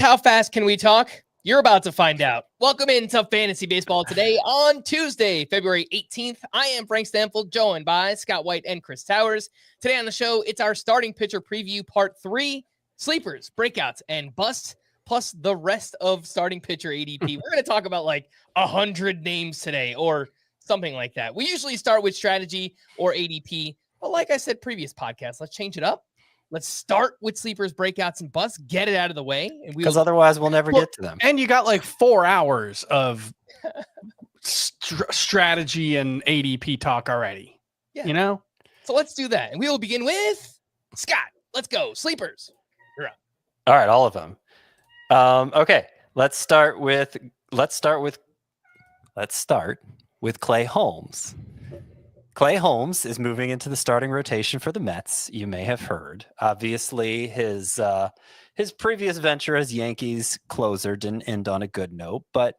how fast can we talk? You're about to find out. Welcome into Fantasy Baseball today on Tuesday, February 18th. I am Frank Stanfield, joined by Scott White and Chris Towers. Today on the show, it's our starting pitcher preview part 3, sleepers, breakouts, and busts, plus the rest of starting pitcher ADP. We're going to talk about like 100 names today or something like that. We usually start with strategy or ADP, but like I said previous podcast, let's change it up. Let's start with sleepers, breakouts, and busts. Get it out of the way. Because otherwise we'll never get to them. And you got like 4 hours of strategy and ADP talk already. Yeah. You know? So let's do that. And we will begin with Scott. Let's go. Sleepers. You're up. All right, all of them. Okay. Let's start with Clay Holmes. Clay Holmes is moving into the starting rotation for the Mets. You may have heard. Obviously, his previous venture as Yankees closer didn't end on a good note, but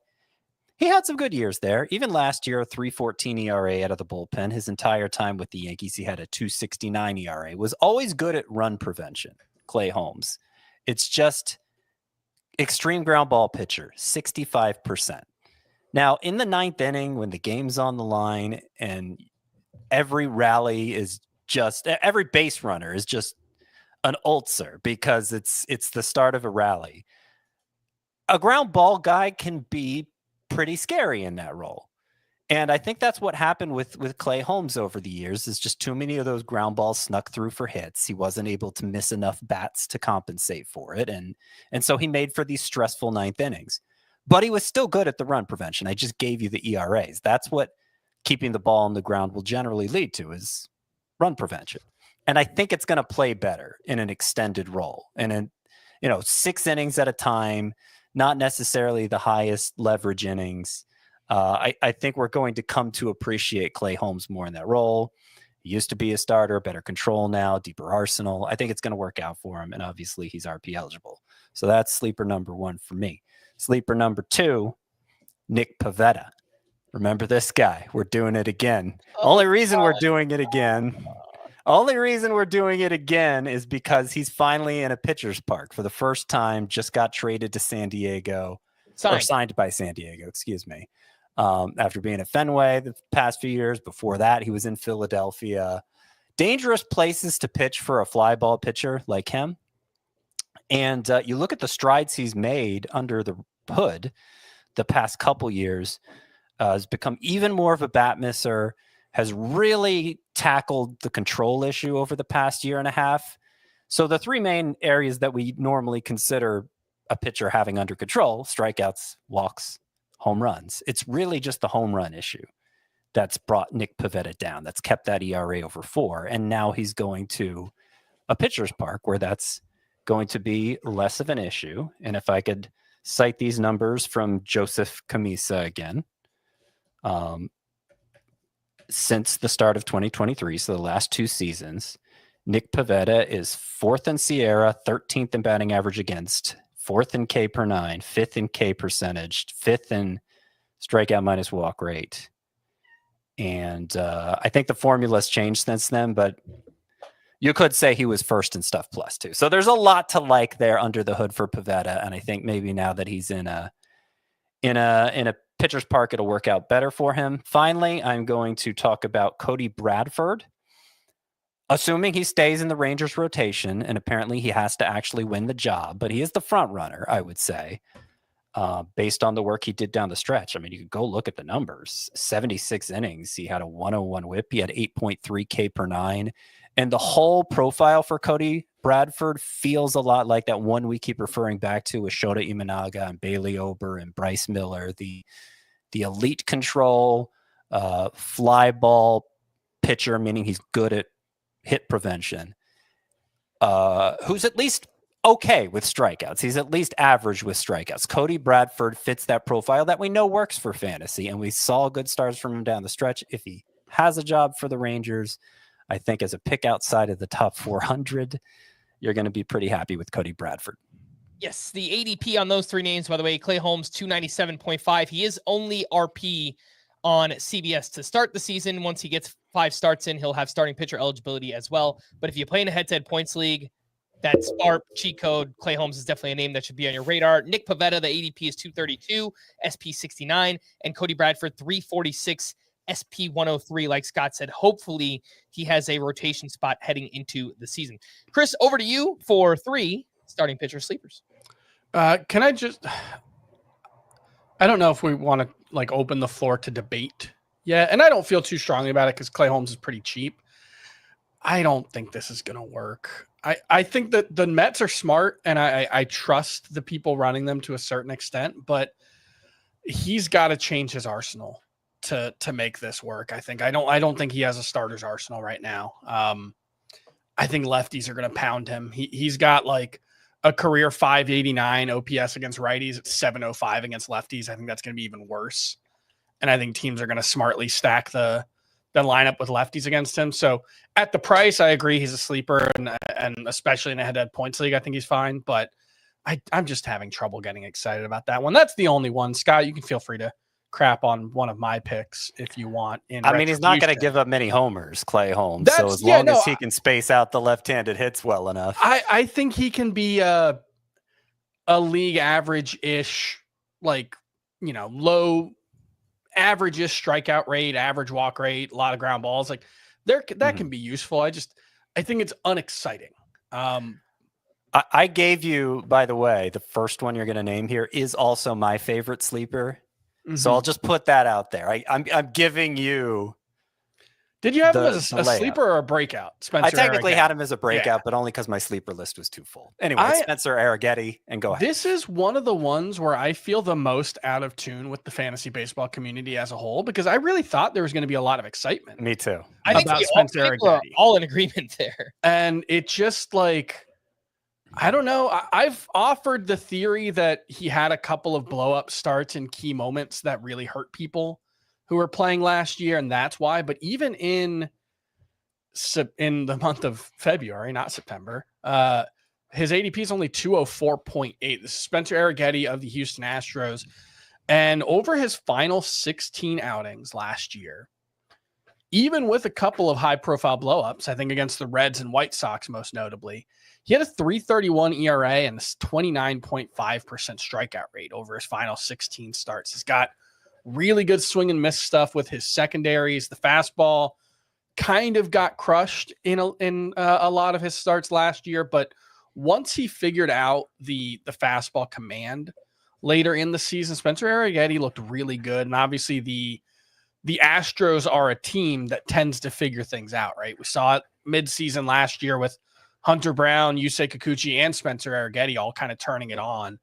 he had some good years there. Even last year, a 3.14 ERA out of the bullpen. His entire time with the Yankees, he had a 2.69 ERA. Was always good at run prevention, Clay Holmes. It's just extreme ground ball pitcher, 65%. Now, in the 9th inning, when the game's on the line and every base runner is just an ulcer because it's the start of a rally. A ground ball guy can be pretty scary in that role. And I think that's what happened with Clay Holmes over the years, is just too many of those ground balls snuck through for hits. He wasn't able to miss enough bats to compensate for it. And so he made for these stressful 9th innings. But he was still good at the run prevention. I just gave you the ERAs. That's what keeping the ball on the ground will generally lead to, is run prevention. And I think it's going to play better in an extended role and in, 6 innings at a time, not necessarily the highest leverage innings. I think we're going to come to appreciate Clay Holmes more in that role. He used to be a starter, better control now, deeper arsenal. I think it's going to work out for him. And obviously he's RP eligible. So that's sleeper number 1 for me. Sleeper number 2, Nick Pivetta. Remember this guy. We're doing it again. Only reason we're doing it again is because he's finally in a pitcher's park for the first time, just got traded to San Diego, signed by San Diego, excuse me. After being at Fenway the past few years. Before that, he was in Philadelphia. Dangerous places to pitch for a fly ball pitcher like him. And you look at the strides he's made under the hood the past couple years. Has become even more of a bat misser, has really tackled the control issue over the past year and a half. So the 3 main areas that we normally consider a pitcher having under control: strikeouts, walks, home runs. It's really just the home run issue that's brought Nick Pivetta down, that's kept that ERA over 4. And now he's going to a pitcher's park where that's going to be less of an issue. And if I could cite these numbers from Joseph Camisa again, since the start of 2023, so the last 2 seasons, Nick Pivetta is 4th in Sierra, 13th in batting average against, 4th in K per 9, 5th in K percentage, 5th in strikeout minus walk rate. And I think the formula's changed since then, but you could say he was 1st in stuff plus too. So there's a lot to like there under the hood for Pivetta. And I think maybe now that he's in a pitcher's park, it'll work out better for him. Finally, I'm going to talk about Cody Bradford. Assuming he stays in the Rangers rotation, and apparently he has to actually win the job, but he is the front runner, I would say, based on the work he did down the stretch. I mean, you could go look at the numbers. 76 innings, he had a 101 whip, he had 8.3 K per 9, and the whole profile for Cody Bradford feels a lot like that one we keep referring back to with Shota Imanaga and Bailey Ober and Bryce Miller, the elite control, fly ball pitcher, meaning he's good at hit prevention, who's at least okay with strikeouts. He's at least average with strikeouts. Cody Bradford fits that profile that we know works for fantasy, and we saw good starts from him down the stretch. If he has a job for the Rangers, I think as a pick outside of the top 400, you're going to be pretty happy with Cody Bradford. Yes, the ADP on those 3 names, by the way, Clay Holmes, 297.5. He is only RP on CBS to start the season. Once he gets 5 starts in, he'll have starting pitcher eligibility as well. But if you play in a head-to-head points league, that SPARP cheat code, Clay Holmes is definitely a name that should be on your radar. Nick Pivetta, the ADP is 232, SP 69, and Cody Bradford 346, SP 103. Like Scott said, hopefully he has a rotation spot heading into the season. Chris, over to you for 3 starting pitcher sleepers. Can I just? I don't know if we want to like open the floor to debate. Yeah, and I don't feel too strongly about it because Clay Holmes is pretty cheap. I don't think this is going to work. I think that the Mets are smart, and I trust the people running them to a certain extent, but he's got to change his arsenal to make this work. I don't think he has a starter's arsenal right now. I think lefties are going to pound him. He's got like a career 589 OPS against righties, it's 705 against lefties. I think that's going to be even worse. And I think teams are going to smartly stack the lineup with lefties against him. So at the price, I agree he's a sleeper, and especially in a head-to-head points league, I think he's fine. But I'm just having trouble getting excited about that one. That's the only one. Scott, you can feel free to crap on one of my picks if you want. I mean, he's not going to give up many homers, Clay Holmes. So as long as he can space out the left-handed hits well enough. I think he can be a league average-ish, like, low average-ish strikeout rate, average walk rate, a lot of ground balls. Like that can be useful. I think it's unexciting. I gave you, by the way, the first one you're going to name here is also my favorite sleeper. Mm-hmm. So I'll just put that out there. I'm giving you. Did you have him as a sleeper or a breakout? Spencer, I technically had him as a breakout, but only because my sleeper list was too full. Anyway, Spencer Arrighetti, and go ahead. This is one of the ones where I feel the most out of tune with the fantasy baseball community as a whole, because I really thought there was going to be a lot of excitement. Me too. I think Spencer Arrighetti. We're all in agreement there. And it just like, I don't know. I've offered the theory that he had a couple of blow-up starts in key moments that really hurt people who were playing last year, and that's why. But even in the month of February, not September, his ADP is only 204.8. This is Spencer Arrighetti of the Houston Astros. And over his final 16 outings last year, even with a couple of high-profile blow-ups, I think against the Reds and White Sox most notably, he had a 3.31 ERA and a 29.5% strikeout rate over his final 16 starts. He's got really good swing and miss stuff with his secondaries. The fastball kind of got crushed in a lot of his starts last year, but once he figured out the fastball command later in the season, Spencer Arrighetti looked really good. And obviously the Astros are a team that tends to figure things out, right? We saw it mid-season last year with Hunter Brown, Yusei Kikuchi, and Spencer Arrighetti all kind of turning it on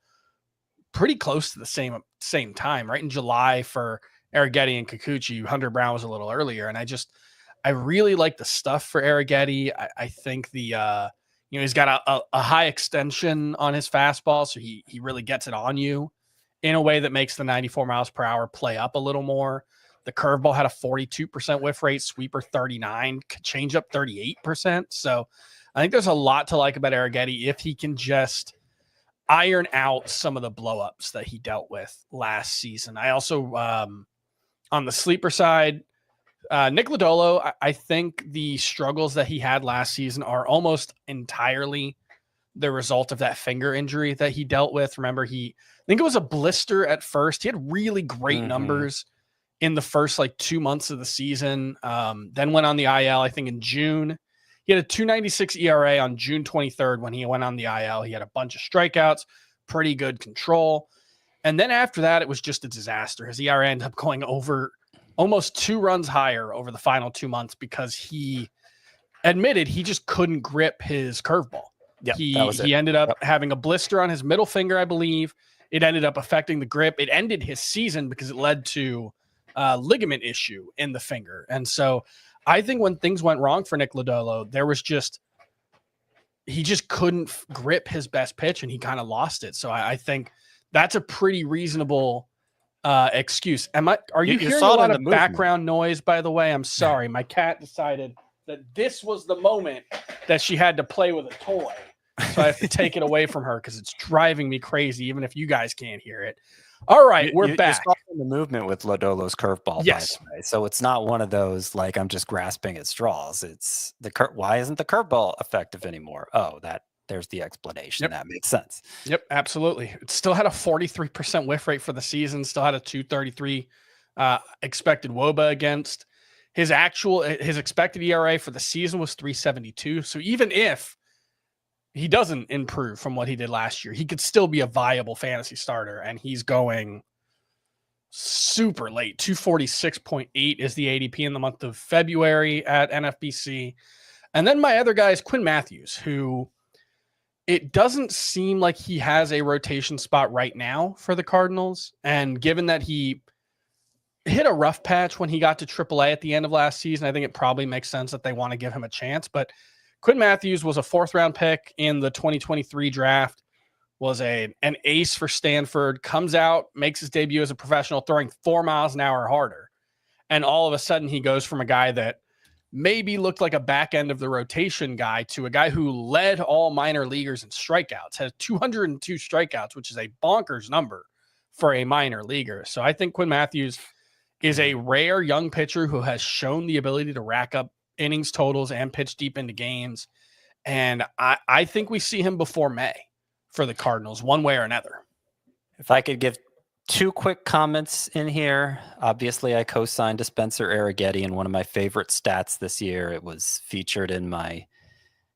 pretty close to the same time, right? In July for Arrighetti and Kikuchi, Hunter Brown was a little earlier. And I really like the stuff for Arrighetti. I think he's got a high extension on his fastball. So he really gets it on you in a way that makes the 94 miles per hour play up a little more. The curveball had a 42% whiff rate, sweeper 39, change up 38%. So I think there's a lot to like about Arrighetti if he can just iron out some of the blowups that he dealt with last season. I also, on the sleeper side, Nick Lodolo, I think the struggles that he had last season are almost entirely the result of that finger injury that he dealt with. Remember, I think it was a blister at first. He had really great numbers in the first 2 months of the season. Then went on the IL, I think in June. He had a 2.96 ERA on June 23rd when he went on the IL. He had a bunch of strikeouts, pretty good control. And then after that, it was just a disaster. His ERA ended up going over almost 2 runs higher over the final 2 months because he admitted he just couldn't grip his curveball. Yep, he ended up having a blister on his middle finger, I believe. It ended up affecting the grip. It ended his season because it led to a ligament issue in the finger. And so I think when things went wrong for Nick Lodolo, he just couldn't grip his best pitch and he kind of lost it. So I think that's a pretty reasonable excuse. Are you hearing a lot of background noise, by the way? I'm sorry. My cat decided that this was the moment that she had to play with a toy. So I have to take it away from her because it's driving me crazy, even if you guys can't hear it. All right, we're back. You're the movement with Lodolo's curveball. Yes. By the way. So it's not one of those I'm just grasping at straws. It's why isn't the curveball effective anymore? Oh, that there's the explanation. Yep. That makes sense. Yep, absolutely. It still had a 43% whiff rate for the season, still had a 233 expected WOBA against. His expected ERA for the season was 3.72. So even if he doesn't improve from what he did last year, he could still be a viable fantasy starter, and he's going super late. 246.8 is the ADP in the month of February at NFBC. And then my other guy is Quinn Matthews, who it doesn't seem like he has a rotation spot right now for the Cardinals. And given that he hit a rough patch when he got to AAA at the end of last season, I think it probably makes sense that they want to give him a chance. But Quinn Matthews was a 4th-round pick in the 2023 draft, was an ace for Stanford, comes out, makes his debut as a professional, throwing 4 miles an hour harder. And all of a sudden he goes from a guy that maybe looked like a back end of the rotation guy to a guy who led all minor leaguers in strikeouts, has 202 strikeouts, which is a bonkers number for a minor leaguer. So I think Quinn Matthews is a rare young pitcher who has shown the ability to rack up innings totals and pitch deep into games. And I think we see him before May for the Cardinals, one way or another. If I could give 2 quick comments in here. Obviously, I co-signed to Spencer Arrighetti in one of my favorite stats this year. It was featured in my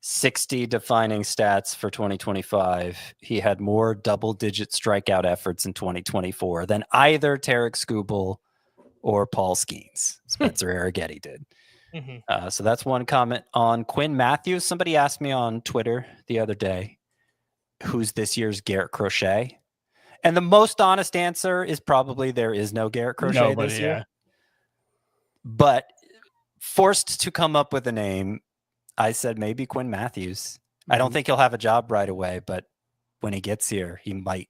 60 defining stats for 2025. He had more double-digit strikeout efforts in 2024 than either Tarek Skubal or Paul Skeens. Spencer Arrighetti did. Mm-hmm. So that's one comment on Quinn Matthews. Somebody asked me on Twitter the other day, who's this year's Garrett Crochet? And the most honest answer is probably there is no Garrett Crochet this year. Yeah. But forced to come up with a name, I said maybe Quinn Matthews. I don't think he'll have a job right away, but when he gets here, he might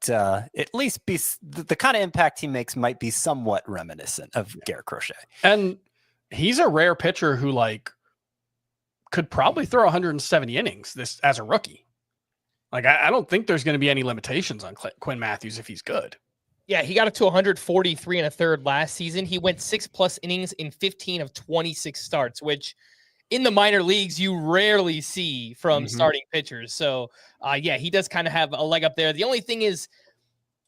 at least be the kind of impact he makes might be somewhat reminiscent of Garrett Crochet. And he's a rare pitcher who could probably throw 170 innings this as a rookie. I don't think there's going to be any limitations on Quinn Matthews if he's good. Yeah, he got up to 143 1/3 last season. He went 6+ innings in 15 of 26 starts, which in the minor leagues you rarely see from starting pitchers. So, yeah, he does kind of have a leg up there. The only thing is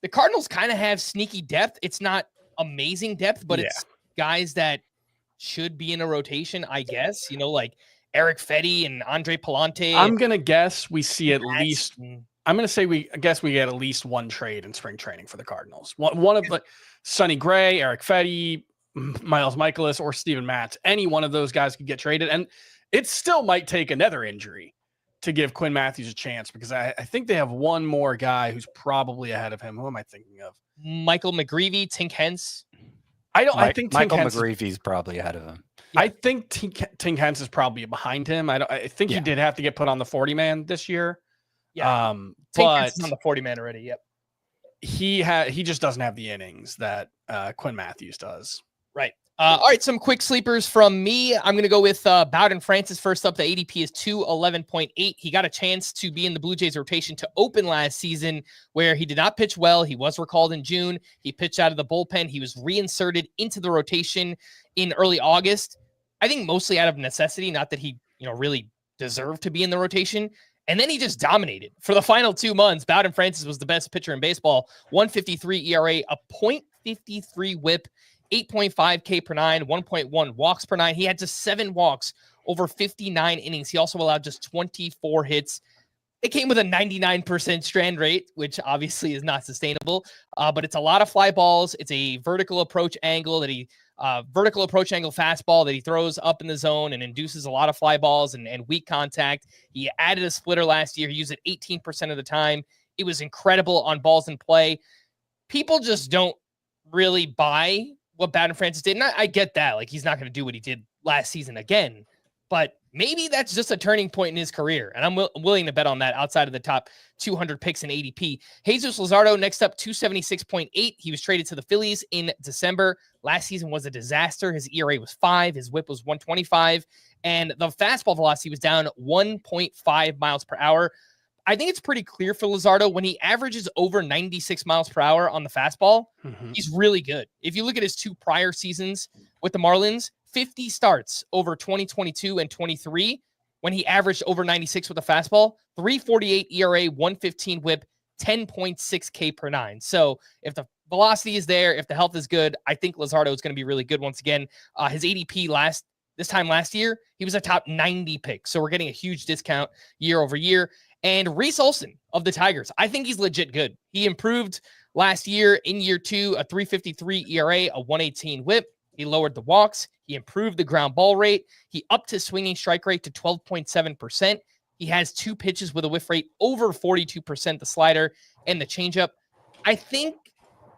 the Cardinals kind of have sneaky depth. It's not amazing depth, but it's guys that should be in a rotation, I guess. Like Eric Fetty and Andre Palante. I'm going to guess we see at least I'm going to say we get at least one trade in spring training for the Cardinals. One of Sonny Gray, Eric Fetty, Miles Michaelis, or Steven Matz. Any one of those guys could get traded. And it still might take another injury to give Quinn Matthews a chance, because I think they have one more guy who's probably ahead of him. Who am I thinking of? Michael McGreevy, Tink Hence. I think Michael McGreevy's probably ahead of him. Yeah. I think Tink Hence is probably behind him. I think he did have to get put on the 40-man this year. Yeah. But Hence is on the 40-man already. Yep. He just doesn't have the innings that Quinn Matthews does. Right. All right, some quick sleepers from me. I'm going to go with Bowden Francis first up. The ADP is 211.8. He got a chance to be in the Blue Jays rotation to open last season, where he did not pitch well. He was recalled in June. He pitched out of the bullpen. He was reinserted into the rotation in early August. I think mostly out of necessity, not that he really deserved to be in the rotation. And then he just dominated. For the final 2 months, Bowden Francis was the best pitcher in baseball. 1.53 ERA, a .53 whip, 8.5 K per 9, 1.1 walks per 9. He had just 7 walks over 59 innings. He also allowed just 24 hits. It came with a 99% strand rate, which obviously is not sustainable. But it's a lot of fly balls. It's a vertical approach angle fastball that he throws up in the zone and induces a lot of fly balls and weak contact. He added a splitter last year. He used it 18% of the time. It was incredible on balls in play. People just don't really buy what Bowden Francis did. And I get that. He's not going to do what he did last season again. But maybe that's just a turning point in his career. And I'm willing to bet on that outside of the top 200 picks in ADP. Jesus Luzardo, next up, 276.8. He was traded to the Phillies in December. Last season was a disaster. His ERA was 5. His whip was 125. And the fastball velocity was down 1.5 miles per hour. I think it's pretty clear for Luzardo when he averages over 96 miles per hour on the fastball, he's really good. If you look at his 2 prior seasons with the Marlins, 50 starts over 2022 and 23, when he averaged over 96 with a fastball, 3.48 ERA, 1.15 whip, 10.6 K per nine. So if the velocity is there, if the health is good, I think Luzardo is going to be really good once again. His ADP this time last year, he was a top 90 pick. So we're getting a huge discount year over year. And Reese Olson of the Tigers, I think he's legit good. He improved last year in year 2, a 3.53 ERA, a 1.18 whip. He lowered the walks. He improved the ground ball rate. He upped his swinging strike rate to 12.7%. He has 2 pitches with a whiff rate over 42%, the slider and the changeup. I think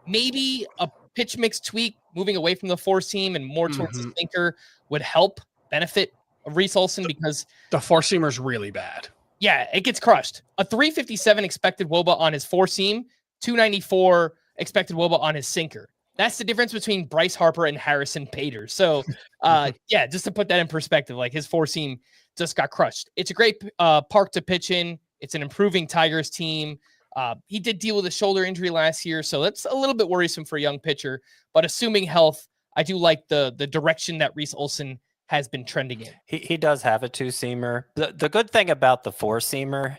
maybe a pitch mix tweak, moving away from the four seam and more towards the sinker, would help benefit Reese Olson, because the four seamer is really bad. Yeah, it gets crushed. A 357 expected WOBA on his four seam, 294 expected WOBA on his sinker. That's the difference between Bryce Harper and Harrison Bader. So, yeah, just to put that in perspective, like his four seam just got crushed. It's a great park to pitch in. It's an improving Tigers team. He did deal with a shoulder injury last year, so that's a little bit worrisome for a young pitcher. But assuming health, I do like the direction that Reese Olson has been trending in. He does have a two-seamer. The good thing about the four-seamer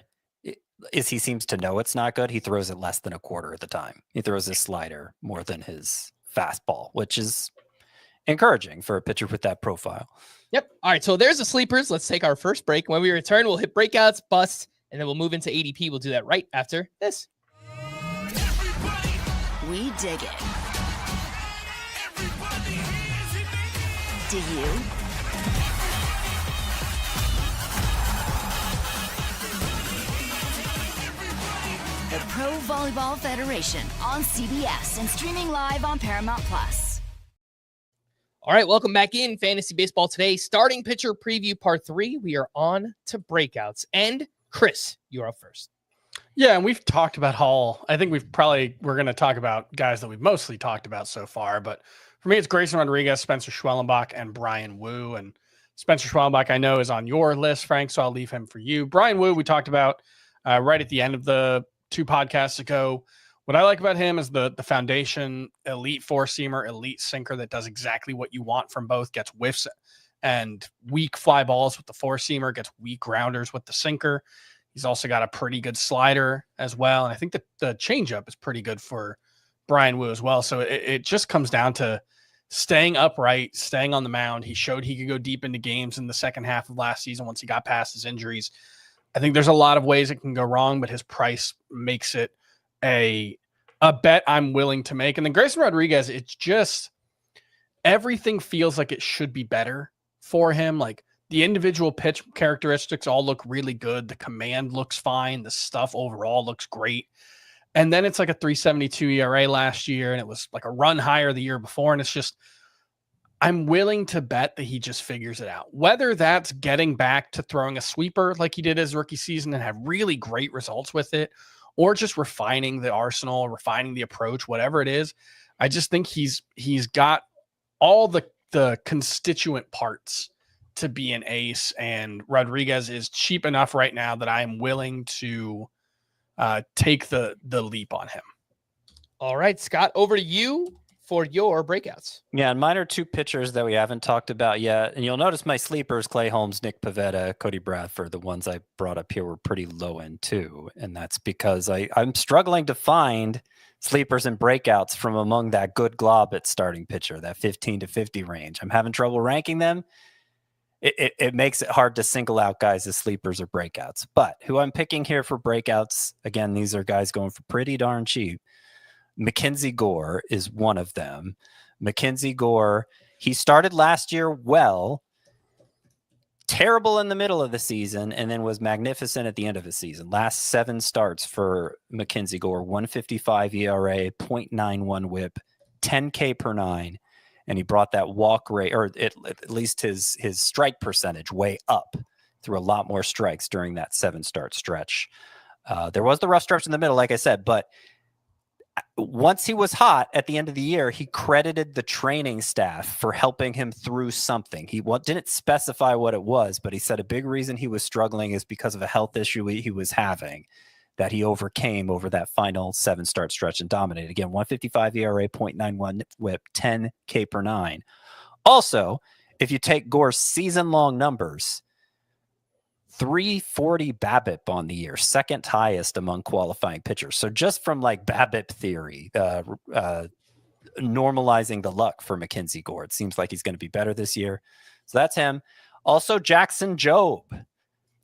is he seems to know it's not good. He throws it less than a quarter of the time. He throws his slider more than his fastball, which is encouraging for a pitcher with that profile. Yep. All right, so there's the sleepers. Let's take our first break. When we return, we'll hit breakouts, busts, and then we'll move into ADP. We'll do that right after this. We dig it. Do you? The Pro Volleyball Federation on CBS and streaming live on Paramount Plus. All right, welcome back in Fantasy Baseball Today. Starting pitcher preview part 3. We are on to breakouts. And Chris, you're up first. Yeah, and we've talked about I think we're going to talk about guys that we've mostly talked about so far. But for me, it's Grayson Rodriguez, Spencer Schwellenbach, and Brian Wu. And Spencer Schwellenbach, I know, is on your list, Frank, so I'll leave him for you. Brian Wu, we talked about right at the end of the 2 podcasts ago. What I like about him is the foundation, elite four-seamer, elite sinker that does exactly what you want from both, gets whiffs and weak fly balls with the four-seamer, gets weak grounders with the sinker. He's also got a pretty good slider as well. And I think that the changeup is pretty good for Brian Wu as well. So it just comes down to staying upright, staying on the mound. He showed he could go deep into games in the second half of last season once he got past his injuries. I think there's a lot of ways it can go wrong, but his price makes it a bet I'm willing to make. And then Grayson Rodriguez, it's just everything feels like it should be better for him. Like the individual pitch characteristics all look really good. The command looks fine. The stuff overall looks great. And then it's like a 3.72 ERA last year, and it was like a run higher the year before. And it's just, I'm willing to bet that he just figures it out. Whether that's getting back to throwing a sweeper like he did his rookie season and have really great results with it, or just refining the arsenal, refining the approach, whatever it is. I just think he's got all the constituent parts to be an ace, and Rodriguez is cheap enough right now that I'm willing to take the leap on him. All right, Scott, over to you for your breakouts. Yeah, and mine are 2 pitchers that we haven't talked about yet. And you'll notice my sleepers, Clay Holmes, Nick Pivetta, Cody Bradford, the ones I brought up here were pretty low end too. And that's because I'm struggling to find sleepers and breakouts from among that good glob at starting pitcher, that 15 to 50 range. I'm having trouble ranking them. It makes it hard to single out guys as sleepers or breakouts. But who I'm picking here for breakouts, again, these are guys going for pretty darn cheap. Mackenzie Gore is one of them. Mackenzie Gore, he started last year well, terrible in the middle of the season, and then was magnificent at the end of the season. Last 7 starts for Mackenzie Gore, 1.55 ERA, 0.91 whip, 10 K per 9, and he brought that walk rate, or at least his strike percentage, way up. Threw a lot more strikes during that 7-start stretch. There was the rough stretch in the middle, like I said, but once he was hot at the end of the year, he credited the training staff for helping him through something. He didn't specify what it was, but he said a big reason he was struggling is because of a health issue he was having that he overcame over that final 7-start stretch and dominated. Again, 1.55 ERA, 0.91 whip, 10 K per 9. Also, if you take Gore's season-long numbers, 340 BABIP on the year, second highest among qualifying pitchers. So just from like BABIP theory, normalizing the luck for Mackenzie Gore, it seems like he's going to be better this year. So that's him. Also, Jackson Jobe,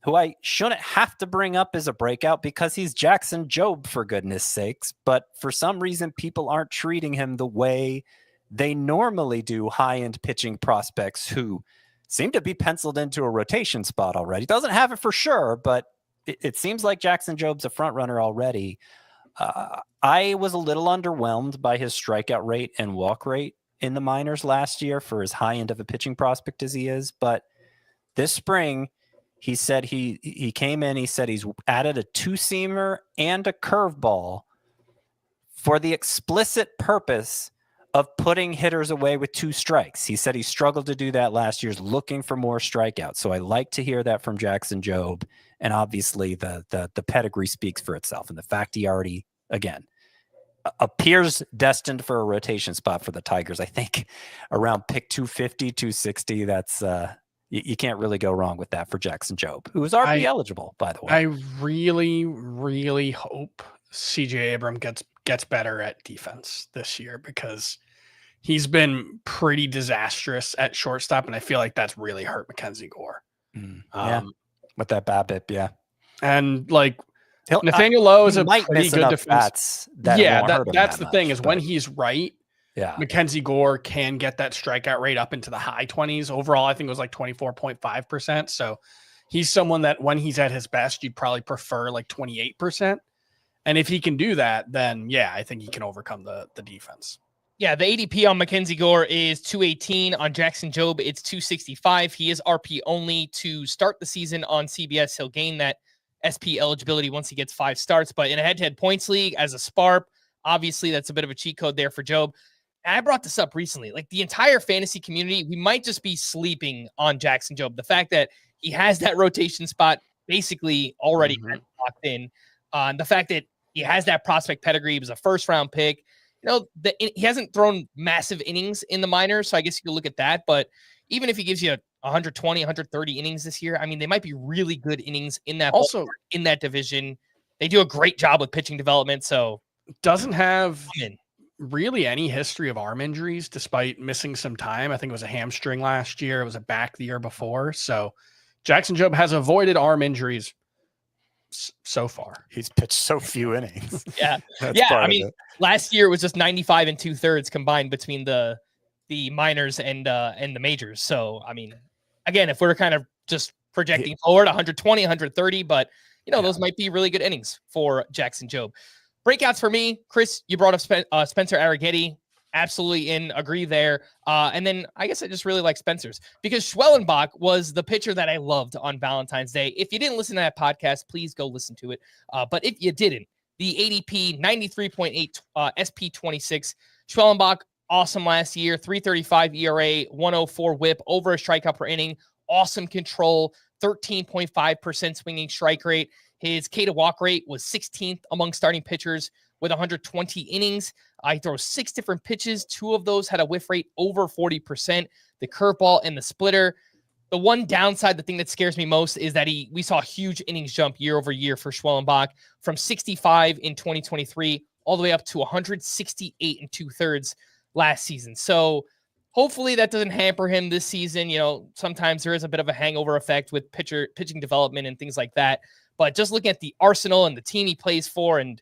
who I shouldn't have to bring up as a breakout because he's Jackson Jobe, for goodness sakes. But for some reason, people aren't treating him the way they normally do high-end pitching prospects who seem to be penciled into a rotation spot already. Doesn't have it for sure, but it seems like Jackson Jobe's a front runner already. I was a little underwhelmed by his strikeout rate and walk rate in the minors last year for as high end of a pitching prospect as he is. But this spring, he said he came in, he said he's added a two-seamer and a curveball for the explicit purpose of putting hitters away with two strikes. He said he struggled to do that last year, looking for more strikeouts. So I like to hear that from Jackson Jobe. And obviously the pedigree speaks for itself. And the fact he already, again, appears destined for a rotation spot for the Tigers. I think around pick 250, 260, that's you can't really go wrong with that for Jackson Jobe, who is RP eligible, by the way. I really, really hope CJ Abrams gets better at defense this year because he's been pretty disastrous at shortstop, and I feel like that's really hurt Mackenzie Gore. With that BABIP, yeah. And like Nathaniel Lowe is a pretty good defense. That's the thing is when he's right, Mackenzie Gore can get that strikeout rate up into the high 20s. Overall, I think it was like 24.5%. So he's someone that when he's at his best, you'd probably prefer like 28%. And if he can do that, then I think he can overcome the defense. Yeah, the ADP on Mackenzie Gore is 218. On Jackson Jobe, it's 265. He is RP only to start the season on CBS. He'll gain that SP eligibility once he gets 5 starts. But in a head-to-head points league as a SPARP, obviously that's a bit of a cheat code there for Jobe. And I brought this up recently. Like the entire fantasy community, we might just be sleeping on Jackson Jobe. The fact that he has that rotation spot basically already locked in. The fact that he has that prospect pedigree, he was a first-round pick. He hasn't thrown massive innings in the minors, so I guess you could look at that. But even if he gives you 120, 130 innings this year, I mean, they might be really good innings in that also in that division. They do a great job with pitching development, so doesn't have really any history of arm injuries despite missing some time. I think it was a hamstring last year. It was a back the year before. So Jackson Jobe has avoided arm injuries so far. He's pitched so few innings. I mean, last year it was just 95 and 2/3 combined between the minors and the majors. So, I mean, again, if we're kind of just projecting forward 120, 130, but those might be really good innings for Jackson Jobe. Breakouts for me, Chris, you brought up Spencer Arrighetti. Absolutely agree there. And then I guess I just really like Spencer's because Schwellenbach was the pitcher that I loved on Valentine's Day. If you didn't listen to that podcast, please go listen to it. But if you didn't, the ADP 93.8 SP26, Schwellenbach, awesome last year, 3.35 ERA, 104 whip, over a strikeout per inning, awesome control, 13.5% swinging strike rate. His K to walk rate was 16th among starting pitchers with 120 innings. He throws 6 different pitches. 2 of those had a whiff rate over 40%, the curveball and the splitter. The one downside, the thing that scares me most is that we saw a huge innings jump year over year for Schwellenbach from 65 in 2023 all the way up to 168 and 2/3 last season. So hopefully that doesn't hamper him this season. Sometimes there is a bit of a hangover effect with pitching development and things like that. But just looking at the arsenal and the team he plays for and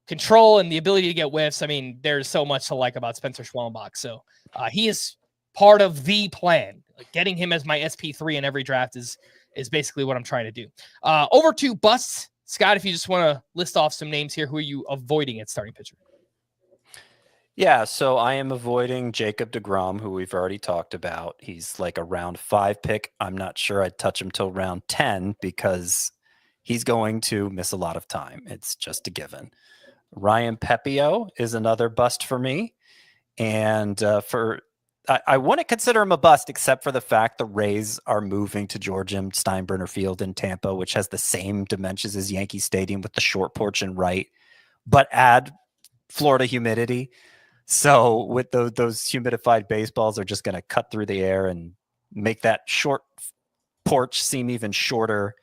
control and the ability to get whiffs, I mean, there's so much to like about Spencer Schwellenbach. So he is part of the plan. Like getting him as my SP3 in every draft is basically what I'm trying to do. Over to busts. Scott, if you just want to list off some names here, who are you avoiding at starting pitcher? Yeah, so I am avoiding Jacob deGrom, who we've already talked about. He's like a round 5 pick. I'm not sure I'd touch him till round 10 because he's going to miss a lot of time. It's just a given. Ryan Pepiot is another bust for me. And I wouldn't consider him a bust except for the fact the Rays are moving to George M. Steinbrenner Field in Tampa, which has the same dimensions as Yankee Stadium with the short porch and right, but add Florida humidity. So with those humidified baseballs are just going to cut through the air and make that short porch seem even shorter.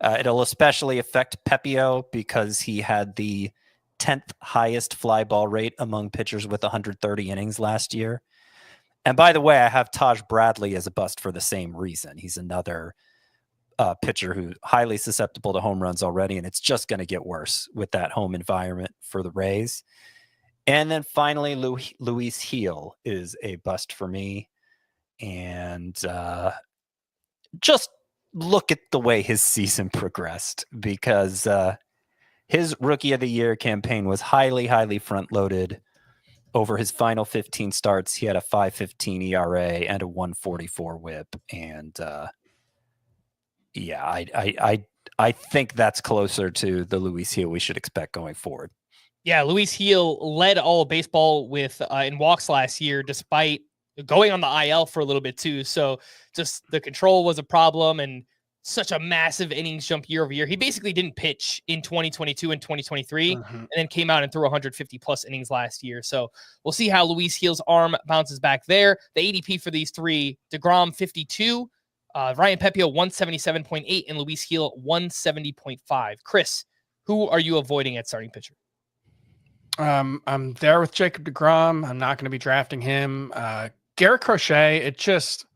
It'll especially affect Pepiot because he had the 10th highest fly ball rate among pitchers with 130 innings last year. And by the way, I have Taj Bradley as a bust for the same reason. He's another pitcher who's highly susceptible to home runs already, and it's just going to get worse with that home environment for the Rays. And then finally, Luis Heel is a bust for me. And just look at the way his season progressed, because his Rookie of the Year campaign was highly, highly front-loaded. Over his final 15 starts, he had a 5.15 ERA and a 1.44 WHIP. And I think that's closer to the Luis Heel we should expect going forward. Yeah, Luis Heel led all of baseball with in walks last year, despite going on the IL for a little bit too. So just the control was a problem, and such a massive innings jump year over year. He basically didn't pitch in 2022 and 2023, and then came out and threw 150 plus innings last year. So we'll see how Luis Heel's arm bounces back there. The ADP for these three: DeGrom 52, Ryan Pepiot 177.8, and Luis Heel 170.5. Chris, who are you avoiding at starting pitcher? I'm there with Jacob deGrom. I'm not going to be drafting him. Garrett Crochet, it just,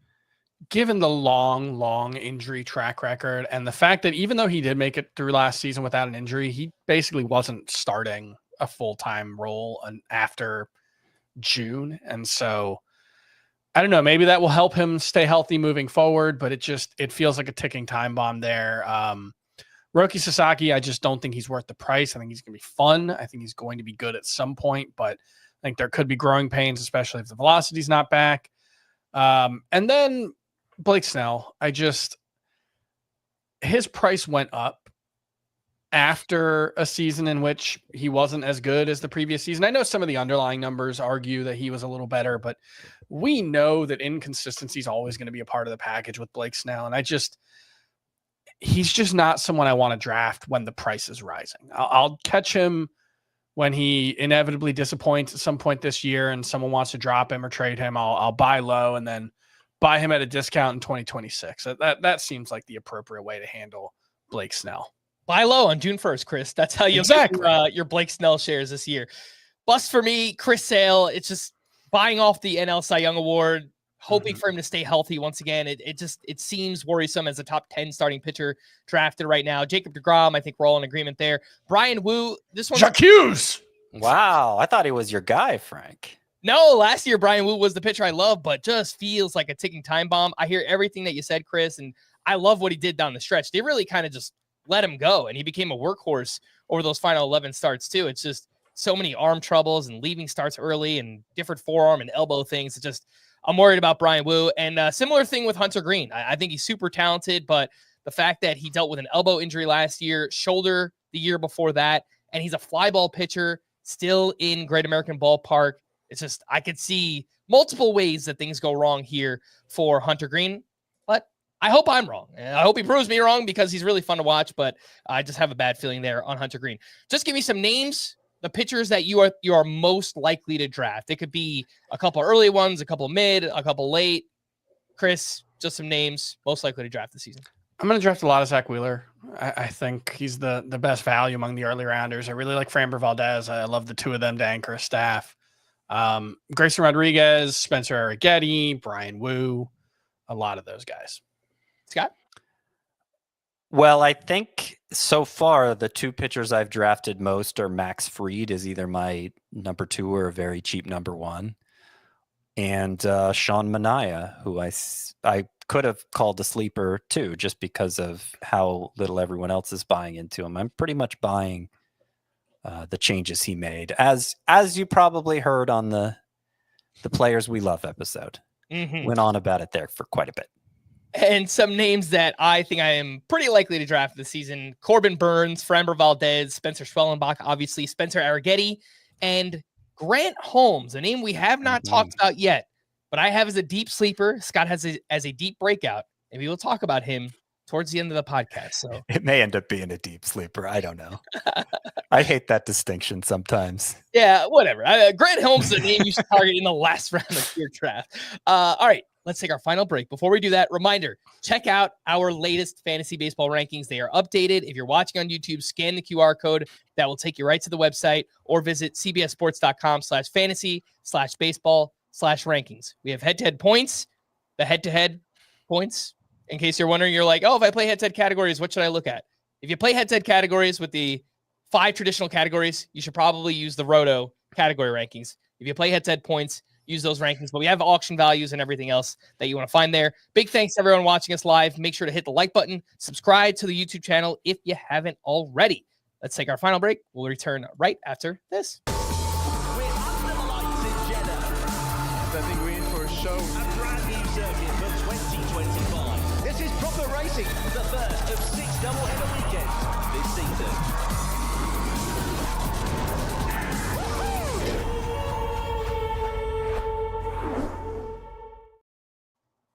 given the long injury track record and the fact that even though he did make it through last season without an injury, he basically wasn't starting a full-time role after June. And so I don't know, maybe that will help him stay healthy moving forward, but it feels like a ticking time bomb there. Roki Sasaki, I just don't think he's worth the price. I think he's going to be fun. I think he's going to be good at some point, but I think there could be growing pains, especially if the velocity's not back. And then Blake Snell, his price went up after a season in which he wasn't as good as the previous season. I know some of the underlying numbers argue that he was a little better, but we know that inconsistency is always going to be a part of the package with Blake Snell. And he's just not someone I want to draft when the price is rising. I'll catch him when he inevitably disappoints at some point this year and someone wants to drop him or trade him. I'll buy low and then buy him at a discount in 2026. That seems like the appropriate way to handle Blake Snell. Buy low on June 1st, Chris. That's how you get your Blake Snell shares this year. Bust for me, Chris Sale. It's just buying off the NL Cy Young Award, hoping for him to stay healthy once again. It seems worrisome as a top 10 starting pitcher drafted right now. Jacob deGrom, I think we're all in agreement there. Brian Wu, this one. J'accuse! Wow, I thought he was your guy, Frank. No, last year Brian Wu was the pitcher I love, but just feels like a ticking time bomb. I hear everything that you said, Chris, and I love what he did down the stretch. They really kind of just let him go, and he became a workhorse over those final 11 starts too. It's just so many arm troubles and leaving starts early and different forearm and elbow things. I'm worried about Brian Wu. And similar thing with Hunter Green. I think he's super talented, but the fact that he dealt with an elbow injury last year, shoulder the year before that, and he's a fly ball pitcher still in Great American Ballpark. It's just, I could see multiple ways that things go wrong here for Hunter Green, but I hope I'm wrong. And I hope he proves me wrong because he's really fun to watch, but I just have a bad feeling there on Hunter Green. Just give me some names, the pitchers that you are most likely to draft. It could be a couple early ones, a couple mid, a couple late. Chris, just some names most likely to draft this season. I'm going to draft a lot of Zach Wheeler. I think he's the best value among the early rounders. I really like Framber Valdez. I love the two of them to anchor a staff. Grayson Rodriguez, Spencer Arrighetti, Brian Wu, a lot of those guys. Scott? Well, I think so far the two pitchers I've drafted most are Max Fried as either my number 2 or a very cheap number 1, and Sean Manaea, who I could have called a sleeper too, just because of how little everyone else is buying into him. I'm pretty much buying the changes he made, as you probably heard on the Players We Love episode. Went on about it there for quite a bit. And some names that I think I am pretty likely to draft this season: Corbin Burns, Framber Valdez, Spencer Schwellenbach, obviously Spencer Arrighetti, and Grant Holmes, a name we have not talked about yet, but I have as a deep sleeper. Scott has as a deep breakout. Maybe we'll talk about him towards the end of the podcast. So it may end up being a deep sleeper. I don't know. I hate that distinction sometimes. Yeah, whatever. Grant Holmes is a name you should target in the last round of your draft. All right, let's take our final break. Before we do that, reminder, check out our latest fantasy baseball rankings. They are updated. If you're watching on YouTube, scan the QR code. That will take you right to the website, or visit cbssports.com/fantasy/baseball/rankings. We have head-to-head points, the head-to-head points. In case you're wondering, you're like, oh, if I play head-to-head categories, what should I look at? If you play head-to-head categories with the 5 traditional categories, you should probably use the Roto category rankings. If you play head-to-head points, use those rankings. But we have auction values and everything else that you want to find there. Big thanks to everyone watching us live. Make sure to hit the like button. Subscribe to the YouTube channel if you haven't already. Let's take our final break. We'll return right after this. We're under the lights in Jeddah. I think we're in for a show. A brand new circuit for 2025. This is proper racing. The first of 6 doubleheader weekends this season.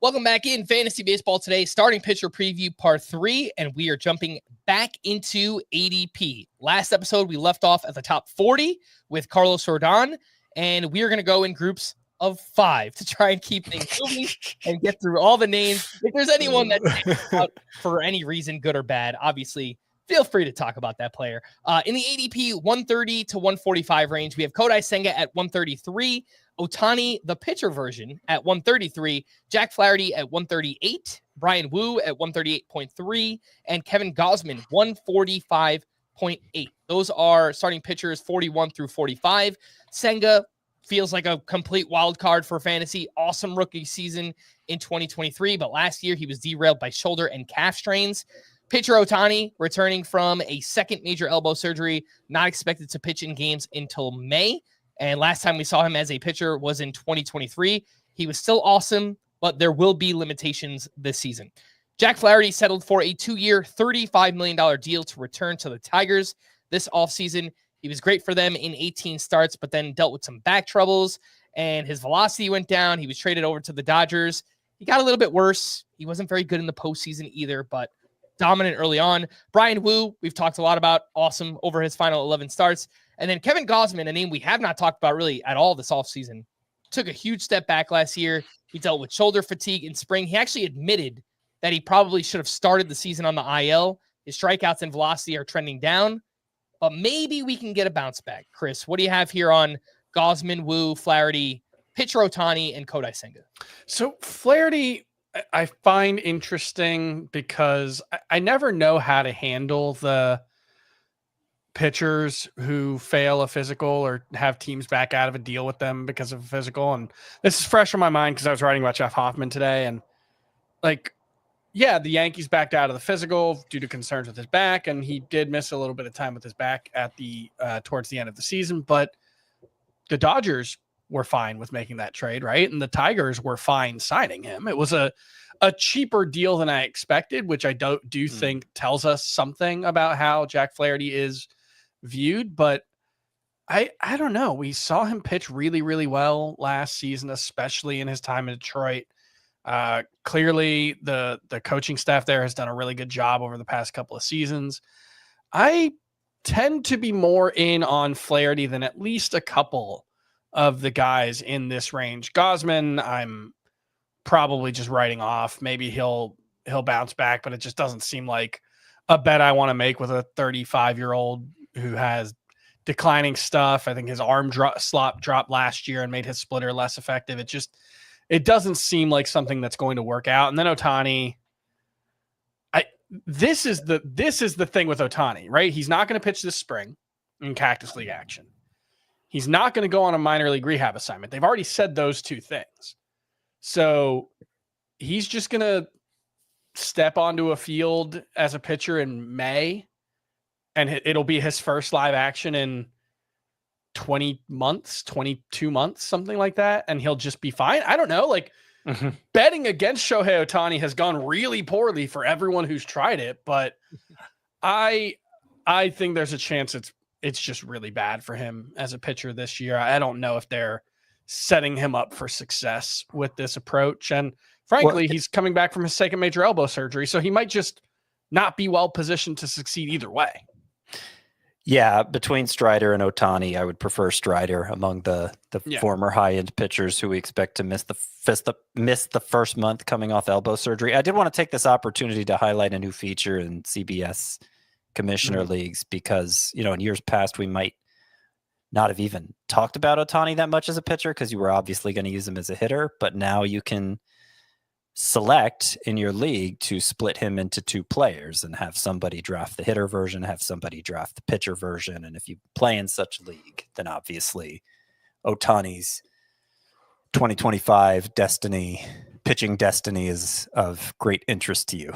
Welcome back in Fantasy Baseball today, starting pitcher preview part 3, and we are jumping back into ADP. Last episode, we left off at the top 40 with Carlos Rodon, and we are going to go in groups of 5 to try and keep things moving and get through all the names. If there's anyone that stands out for any reason, good or bad, obviously, feel free to talk about that player. In the ADP 130 to 145 range, we have Kodai Senga at 133, Ohtani, the pitcher version, at 133, Jack Flaherty at 138, Brian Wu at 138.3, and Kevin Gausman, 145.8. Those are starting pitchers 41 through 45. Senga feels like a complete wild card for fantasy. Awesome rookie season in 2023, but last year he was derailed by shoulder and calf strains. Pitcher Ohtani returning from a second major elbow surgery, not expected to pitch in games until May. And last time we saw him as a pitcher was in 2023. He was still awesome, but there will be limitations this season. Jack Flaherty settled for a 2-year, $35 million deal to return to the Tigers this offseason. He was great for them in 18 starts, but then dealt with some back troubles, and his velocity went down. He was traded over to the Dodgers. He got a little bit worse. He wasn't very good in the postseason either, but dominant early on. Brian Wu, we've talked a lot about, awesome over his final 11 starts. And then Kevin Gausman, a name we have not talked about really at all this offseason, took a huge step back last year. He dealt with shoulder fatigue in spring. He actually admitted that he probably should have started the season on the IL. His strikeouts and velocity are trending down, but maybe we can get a bounce back. Chris, what do you have here on Gausman, Wu, Flaherty, pitcher Ohtani, and Kodai Senga? So Flaherty, I find interesting because I never know how to handle the pitchers who fail a physical or have teams back out of a deal with them because of a physical. And this is fresh on my mind because I was writing about Jeff Hoffman today. And like, yeah, the Yankees backed out of the physical due to concerns with his back. And he did miss a little bit of time with his back at the towards the end of the season. But the Dodgers were fine with making that trade, right? And the Tigers were fine signing him. It was a cheaper deal than I expected, which I do think tells us something about how Jack Flaherty is viewed. But I don't know. We saw him pitch really, really well last season, especially in his time in Detroit. Clearly, the coaching staff there has done a really good job over the past couple of seasons. I tend to be more in on Flaherty than at least a couple of the guys in this range. Gausman, I'm probably just writing off. Maybe he'll bounce back, but it just doesn't seem like a bet I want to make with a 35-year-old who has declining stuff. I think his arm slot dropped last year and made his splitter less effective. It doesn't seem like something that's going to work out. And then Ohtani, this is the thing with Ohtani, right? He's not going to pitch this spring in Cactus League action. He's not going to go on a minor league rehab assignment. They've already said those two things. So he's just going to step onto a field as a pitcher in May, and it'll be his first live action in 20 months, 22 months, something like that. And he'll just be fine. I don't know. Like betting against Shohei Ohtani has gone really poorly for everyone who's tried it, but I think there's a chance it's just really bad for him as a pitcher this year. I don't know if they're setting him up for success with this approach. And frankly, he's coming back from his second major elbow surgery, so he might just not be well positioned to succeed either way. Yeah, between Strider and Ohtani, I would prefer Strider among the former high-end pitchers who we expect to miss the first month coming off elbow surgery. I did want to take this opportunity to highlight a new feature in CBS Commissioner Leagues because, in years past, we might not have even talked about Ohtani that much as a pitcher because you were obviously going to use him as a hitter, but now you can select in your league to split him into two players and have somebody draft the hitter version, have somebody draft the pitcher version. And if you play in such a league, then obviously Ohtani's 2025 pitching destiny is of great interest to you.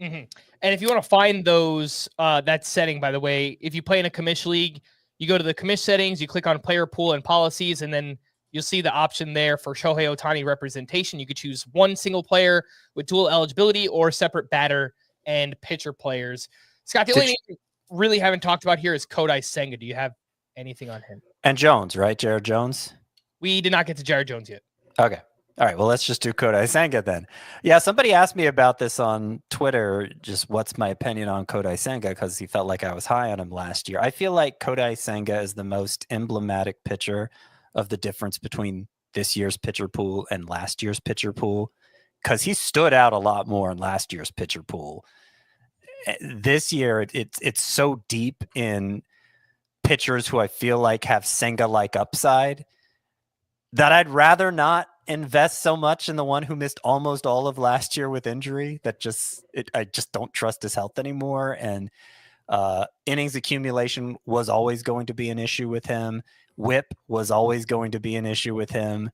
Mm-hmm. And if you want to find those, that setting, by the way, if you play in a commish league, you go to the commish settings, you click on player pool and policies, and then you'll see the option there for Shohei Ohtani representation. You could choose one single player with dual eligibility or separate batter and pitcher players. Scott, the only name we really haven't talked about here is Kodai Senga. Do you have anything on him? And Jones, right? Jared Jones? We did not get to Jared Jones yet. Okay. All right. Well, let's just do Kodai Senga then. Yeah, somebody asked me about this on Twitter, just what's my opinion on Kodai Senga, because he felt like I was high on him last year. I feel like Kodai Senga is the most emblematic pitcher of the difference between this year's pitcher pool and last year's pitcher pool, because he stood out a lot more in last year's pitcher pool. This year, it's so deep in pitchers who I feel like have Senga-like upside that I'd rather not invest so much in the one who missed almost all of last year with injury. I just don't trust his health anymore. And innings accumulation was always going to be an issue with him. Whip was always going to be an issue with him.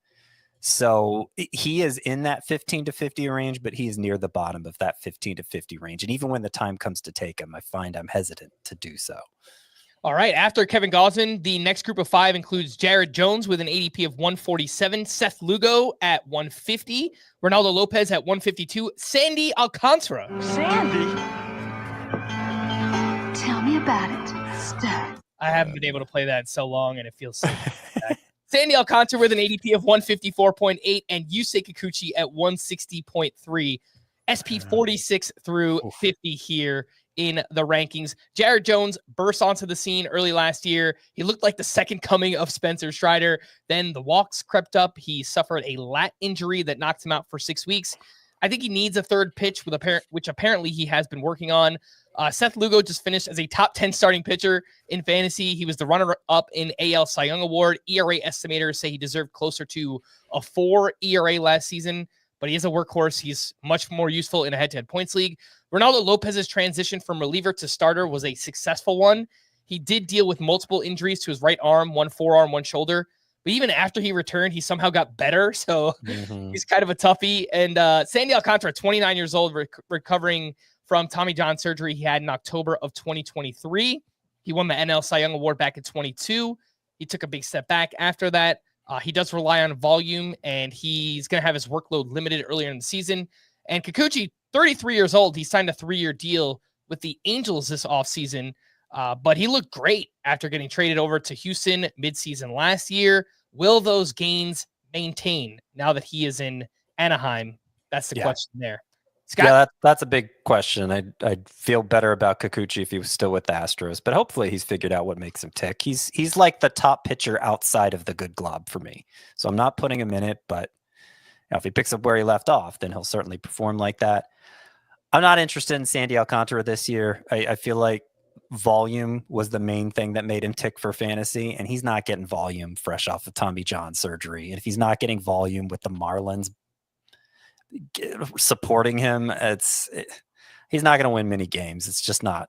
So he is in that 15 to 50 range, but he is near the bottom of that 15 to 50 range. And even when the time comes to take him, I find I'm hesitant to do so. All right. After Kevin Gausman, the next group of five includes Jared Jones with an ADP of 147, Seth Lugo at 150, Ronaldo Lopez at 152, Sandy Alcantara. Sandy? Tell me about it, stud. I haven't been able to play that in so long, and it feels so bad. Sandy Alcantara with an ADP of 154.8 and Yusei Kikuchi at 160.3. SP 46 through 50 here in the rankings. Jared Jones burst onto the scene early last year. He looked like the second coming of Spencer Strider. Then the walks crept up. He suffered a lat injury that knocked him out for 6 weeks. I think he needs a third pitch, which apparently he has been working on. Seth Lugo just finished as a top 10 starting pitcher in fantasy. He was the runner-up in AL Cy Young Award. ERA estimators say he deserved closer to a 4 ERA last season, but he is a workhorse. He's much more useful in a head-to-head points league. Ronaldo Lopez's transition from reliever to starter was a successful one. He did deal with multiple injuries to his right arm, one forearm, one shoulder. But even after he returned, he somehow got better. So he's kind of a toughie. And Sandy Alcantara, 29 years old, recovering from Tommy John surgery he had in October of 2023. He won the NL Cy Young Award back in 22. He took a big step back after that. He does rely on volume, and he's going to have his workload limited earlier in the season. And Kikuchi, 33 years old, he signed a 3-year deal with the Angels this offseason, but he looked great after getting traded over to Houston midseason last year. Will those gains maintain now that he is in Anaheim? That's the question there. Scott? Yeah, that's a big question. I'd feel better about Kikuchi if he was still with the Astros, but hopefully he's figured out what makes him tick. He's like the top pitcher outside of the good glob for me. So I'm not putting him in it, but if he picks up where he left off, then he'll certainly perform like that. I'm not interested in Sandy Alcantara this year. I feel like volume was the main thing that made him tick for fantasy, and he's not getting volume fresh off of Tommy John surgery. And if he's not getting volume with the Marlins supporting him, he's not going to win many games. It's just not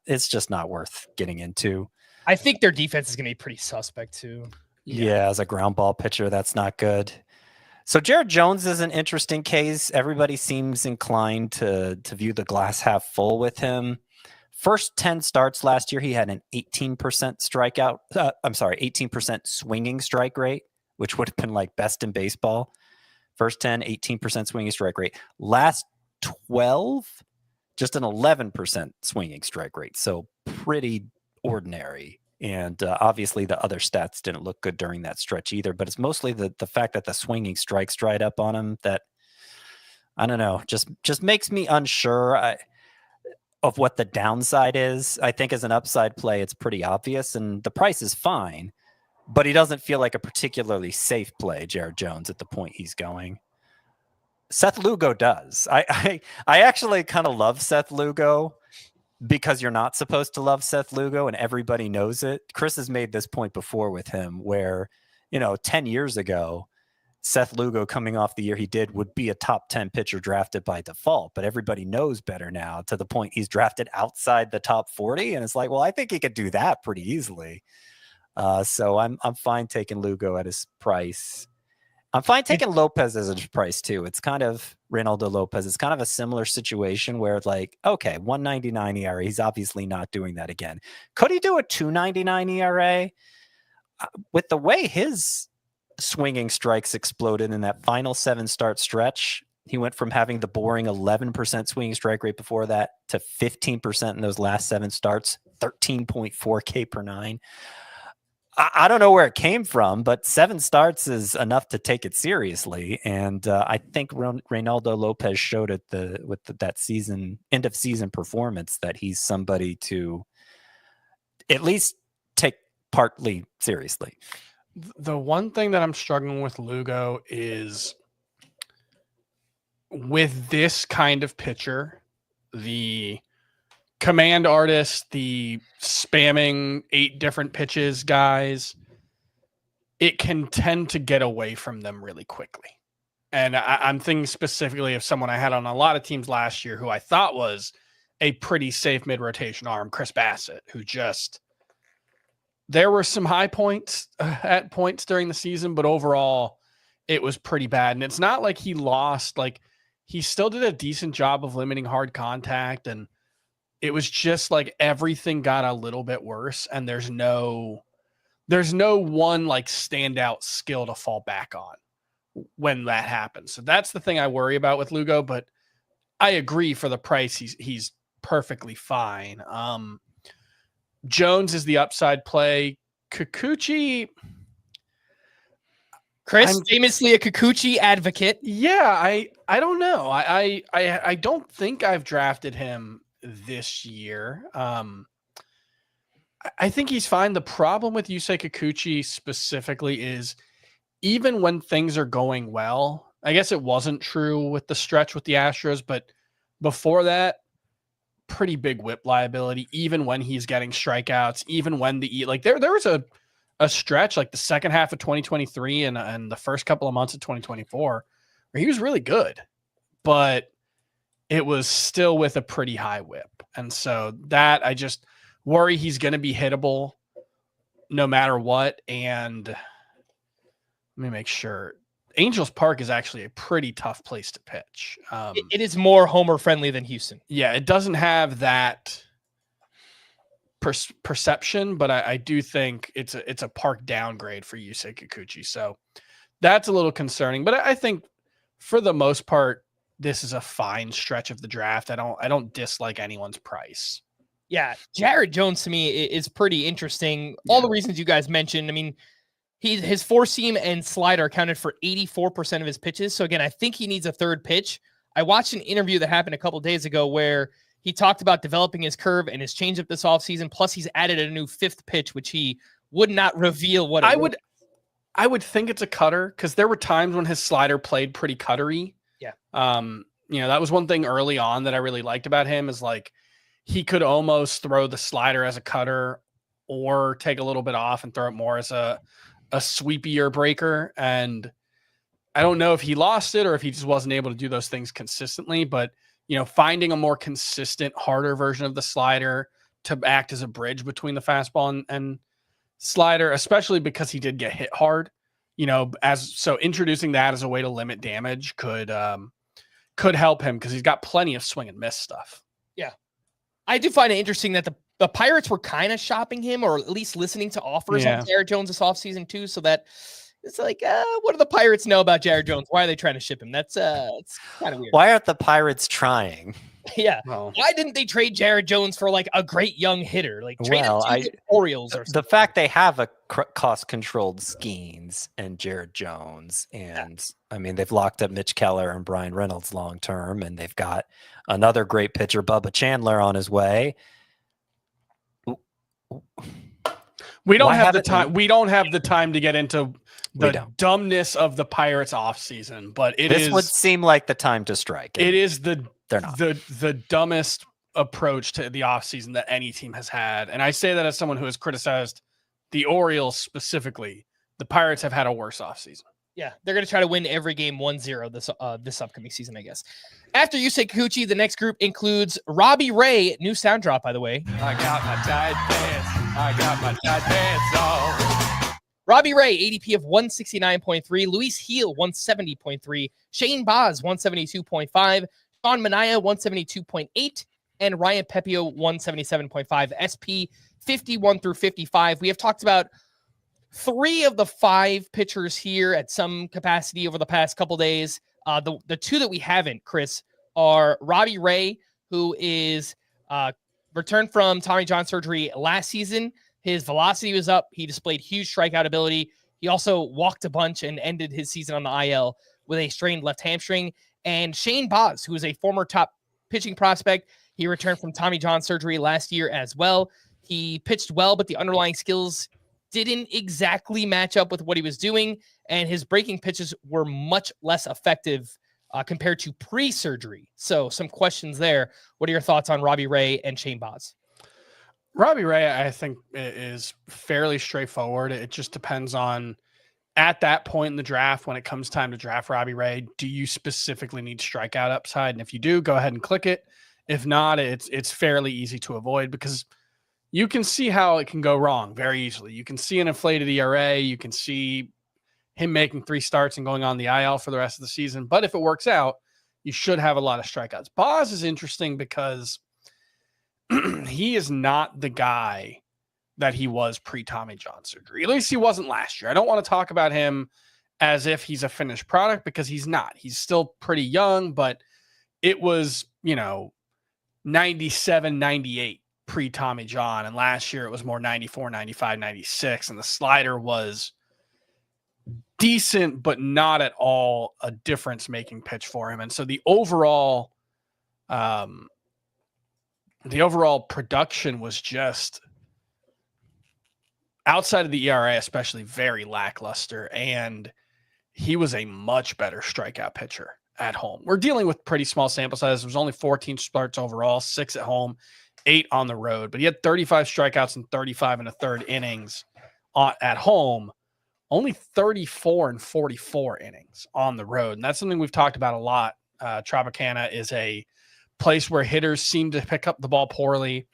worth getting into. I think their defense is going to be pretty suspect too. Yeah, as a ground ball pitcher, that's not good. So Jared Jones is an interesting case. Everybody seems inclined to view the glass half full with him. First 10 starts last year, he had an 18% 18% swinging strike rate, which would have been like best in baseball. First 10, 18% swinging strike rate. Last 12, just an 11% swinging strike rate. So pretty ordinary. And obviously the other stats didn't look good during that stretch either. But it's mostly the fact that the swinging strikes dried up on him that, I don't know, just makes me unsure. of what the downside is. I think as an upside play, it's pretty obvious, and the price is fine, but he doesn't feel like a particularly safe play, Jared Jones, at the point he's going. Seth Lugo does. I actually kind of love Seth Lugo because you're not supposed to love Seth Lugo and everybody knows it. Chris has made this point before with him where, 10 years ago, Seth Lugo coming off the year he did would be a top 10 pitcher drafted by default, but everybody knows better now to the point he's drafted outside the top 40. And it's like, well, I think he could do that pretty easily. So I'm fine taking Lugo at his price. I'm fine taking Lopez as a price too. It's kind of Reynaldo Lopez. It's kind of a similar situation where it's like, okay, 1.99 ERA. He's obviously not doing that again. Could he do a 2.99 ERA? With the way his swinging strikes exploded in that final 7-start stretch, he went from having the boring 11% swinging strike rate before that to 15% in those last 7 starts, 13.4 K per 9. I don't know where it came from, but 7 starts is enough to take it seriously. And I think Reynaldo Lopez showed it that season, end of season performance, that he's somebody to at least take partly seriously. The one thing that I'm struggling with Lugo is with this kind of pitcher, the command artist, the spamming 8 different pitches guys, it can tend to get away from them really quickly. And I'm thinking specifically of someone I had on a lot of teams last year who I thought was a pretty safe mid-rotation arm, Chris Bassitt, who there were some high points at points during the season, but overall it was pretty bad. And it's not like he lost, like he still did a decent job of limiting hard contact, and it was just like everything got a little bit worse, and there's no one like standout skill to fall back on when that happens. So that's the thing I worry about with Lugo, but I agree for the price he's perfectly fine. Jones is the upside play. Kikuchi, Chris, famously a Kikuchi advocate. Yeah, I don't know. I don't think I've drafted him this year. I think he's fine. The problem with Yusei Kikuchi specifically is even when things are going well, I guess it wasn't true with the stretch with the Astros, but before that, pretty big whip liability, even when he's getting strikeouts, even when there was a stretch like the second half of 2023 and the first couple of months of 2024 where he was really good, but it was still with a pretty high whip. And so that I just worry he's going to be hittable no matter what. And let me make sure. Angels Park is actually a pretty tough place to pitch. It is more homer friendly than Houston. Yeah, it doesn't have that perception, but I do think it's a park downgrade for Yusei Kikuchi. So that's a little concerning. But I think for the most part, this is a fine stretch of the draft. I don't dislike anyone's price. Yeah, Jared Jones to me is pretty interesting. All the reasons you guys mentioned. I mean, his 4-seam and slider accounted for 84% of his pitches. So again, I think he needs a third pitch. I watched an interview that happened a couple of days ago where he talked about developing his curve and his changeup this offseason. Plus, he's added a new 5th pitch, which he would not reveal what it was. I would think it's a cutter because there were times when his slider played pretty cuttery. Yeah. That was one thing early on that I really liked about him is like he could almost throw the slider as a cutter or take a little bit off and throw it more as a sweepier breaker. And I don't know if he lost it or if he just wasn't able to do those things consistently, but finding a more consistent, harder version of the slider to act as a bridge between the fastball and slider, especially because he did get hit hard, so introducing that as a way to limit damage could help him because he's got plenty of swing and miss stuff. Yeah. I do find it interesting that the Pirates were kind of shopping him or at least listening to offers on Jared Jones this offseason too. So that It's like, what do the Pirates know about Jared Jones? Why are they trying to ship him? That's it's kind of weird. Why aren't the Pirates trying? Yeah. Well, Why didn't they trade Jared Jones for like a great young hitter? Like trade him Well, to the Orioles or something. The fact they have a cost-controlled Skeens and Jared Jones, and I mean they've locked up Mitch Keller and Brian Reynolds long term, and they've got another great pitcher, Bubba Chandler, on his way. we don't Why have the haven't time. We don't have the time to get into We the don't. dumbness of the Pirates offseason, but This would seem like the time to strike. it is the They're not. the dumbest approach to the offseason that any team has had. And I say that as someone who has criticized the Orioles specifically. The Pirates have had a worse offseason. Yeah, they're going to try to win every game 1-0 this upcoming season, I guess. After you say Kikuchi, the next group includes Robbie Ray, new sound drop, by the way. I got my tight pants. I got my tight pants on. Robbie Ray, ADP of 169.3, Luis Heel, 170.3, Shane Baz, 172.5, Sean Manaea, 172.8, and Ryan Pepiot, 177.5, SP 51 through 55. We have talked about 3 of the 5 pitchers here at some capacity over the past couple days. The 2 that we haven't, Chris, are Robbie Ray, who is returned from Tommy John surgery last season. His velocity was up. He displayed huge strikeout ability. He also walked a bunch and ended his season on the IL with a strained left hamstring. And Shane Baz, who is a former top pitching prospect, he returned from Tommy John surgery last year as well. He pitched well, but the underlying skills didn't exactly match up with what he was doing, and his breaking pitches were much less effective compared to pre-surgery. So some questions there. What are your thoughts on Robbie Ray and Shane Baz? Robbie Ray, I think, is fairly straightforward. It just depends on, at that point in the draft, when it comes time to draft Robbie Ray, do you specifically need strikeout upside? And if you do, go ahead and click it. If not, it's fairly easy to avoid because you can see how it can go wrong very easily. You can see an inflated ERA. You can see him making 3 starts and going on the IL for the rest of the season. But if it works out, you should have a lot of strikeouts. Baz is interesting because he is not the guy that he was pre-Tommy John surgery. At least he wasn't last year. I don't want to talk about him as if he's a finished product because he's not. He's still pretty young, but it was, 97, 98 pre-Tommy John. And last year it was more 94, 95, 96. And the slider was decent, but not at all a difference-making pitch for him. And so the overall production was just, outside of the ERA especially, very lackluster, and he was a much better strikeout pitcher at home. We're dealing with pretty small sample size. There was only 14 starts overall, 6 at home, 8 on the road, but he had 35 strikeouts and 35 and a third innings at home, only 34 and 44 innings on the road. And that's something we've talked about a lot. Tropicana is a place where hitters seem to pick up the ball poorly.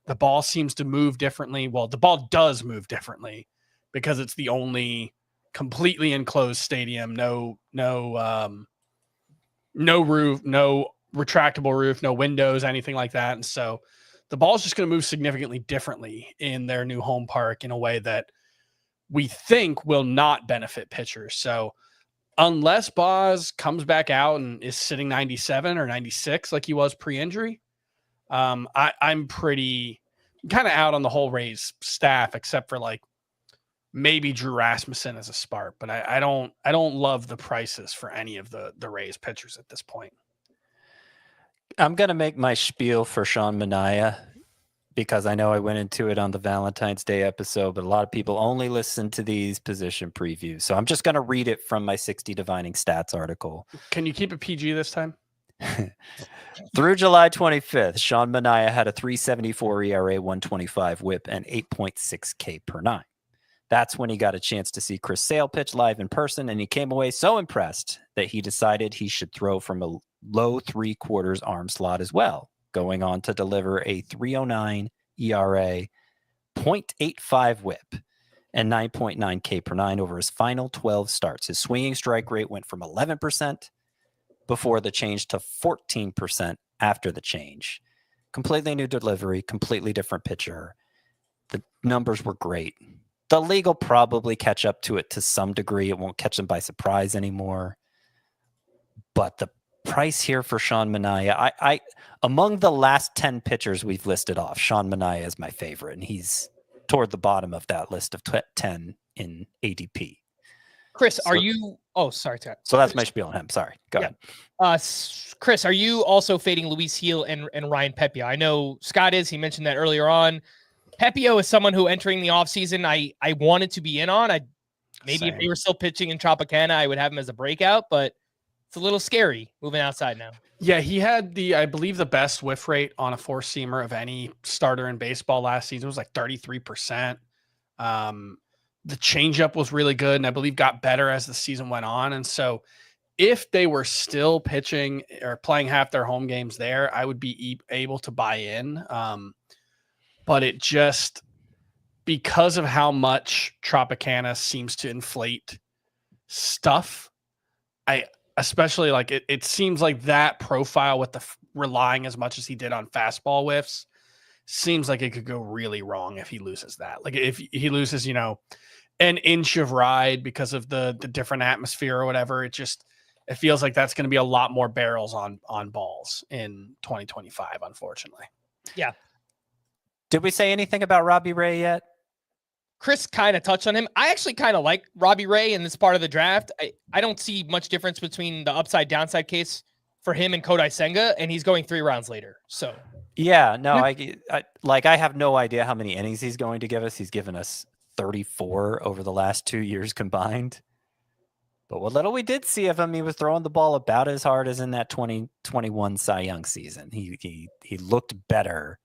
The ball seems to move differently. Well, the ball does move differently because it's the only completely enclosed stadium. No roof, no retractable roof, no windows, anything like that. And so the ball's just going to move significantly differently in their new home park in a way that we think will not benefit pitchers. So unless Baz comes back out and is sitting 97 or 96 like he was pre-injury, I'm pretty kind of out on the whole Rays staff, except for like maybe Drew Rasmussen as a spark. But I don't love the prices for any of the Rays pitchers at this point. I'm going to make my spiel for Sean Manaea because I know I went into it on the Valentine's Day episode, but a lot of people only listen to these position previews. So I'm just going to read it from my 60 Divining Stats article. Can you keep it PG this time? Through July 25th, Sean Manaea had a 3.74 ERA, 125 WHIP, and 8.6 K per 9. That's when he got a chance to see Chris Sale pitch live in person, and he came away so impressed that he decided he should throw from a low 3/4 arm slot as well, going on to deliver a 3.09 ERA, 0.85 WHIP, and 9.9 K per 9 over his final 12 starts. His swinging strike rate went from 11% before the change to 14% after the change. Completely new delivery, completely different pitcher. The numbers were great. The league will probably catch up to it to some degree. It won't catch them by surprise anymore. But the price here for Sean Manaea, I among the last 10 pitchers we've listed off, Sean Manaea is my favorite, and he's toward the bottom of that list of 10 in ADP. Chris, are you? Oh, sorry. So that's my spiel on him. Sorry. Go ahead. Chris, are you also fading Luis Gil and Ryan Pepiot? I know Scott is. He mentioned that earlier on. Pepiot is someone who entering the offseason I wanted to be in on. Maybe if they were still pitching in Tropicana, I would have him as a breakout, but it's a little scary moving outside now. Yeah, he had I believe the best whiff rate on a four-seamer of any starter in baseball last season. It was like 33%. The changeup was really good, and I believe got better as the season went on. And so if they were still pitching or playing half their home games there, I would be able to buy in. But it just, because of how much Tropicana seems to inflate stuff, especially like it seems like that profile with the relying as much as he did on fastball whiffs seems like it could go really wrong if he loses that. Like if he loses, an inch of ride because of the different atmosphere or whatever, it feels like that's going to be a lot more barrels on balls in 2025, unfortunately. Yeah. Did we say anything about Robbie Ray yet? Chris kind of touched on him. I actually kind of like Robbie Ray in this part of the draft. I don't see much difference between the upside downside case for him and Kodai Senga, and he's going 3 rounds later. So yeah, no, I have no idea how many innings he's going to give us. He's given us 34 over the last 2 years combined. But what little we did see of him, he was throwing the ball about as hard as in that 2021 Cy Young season. He looked better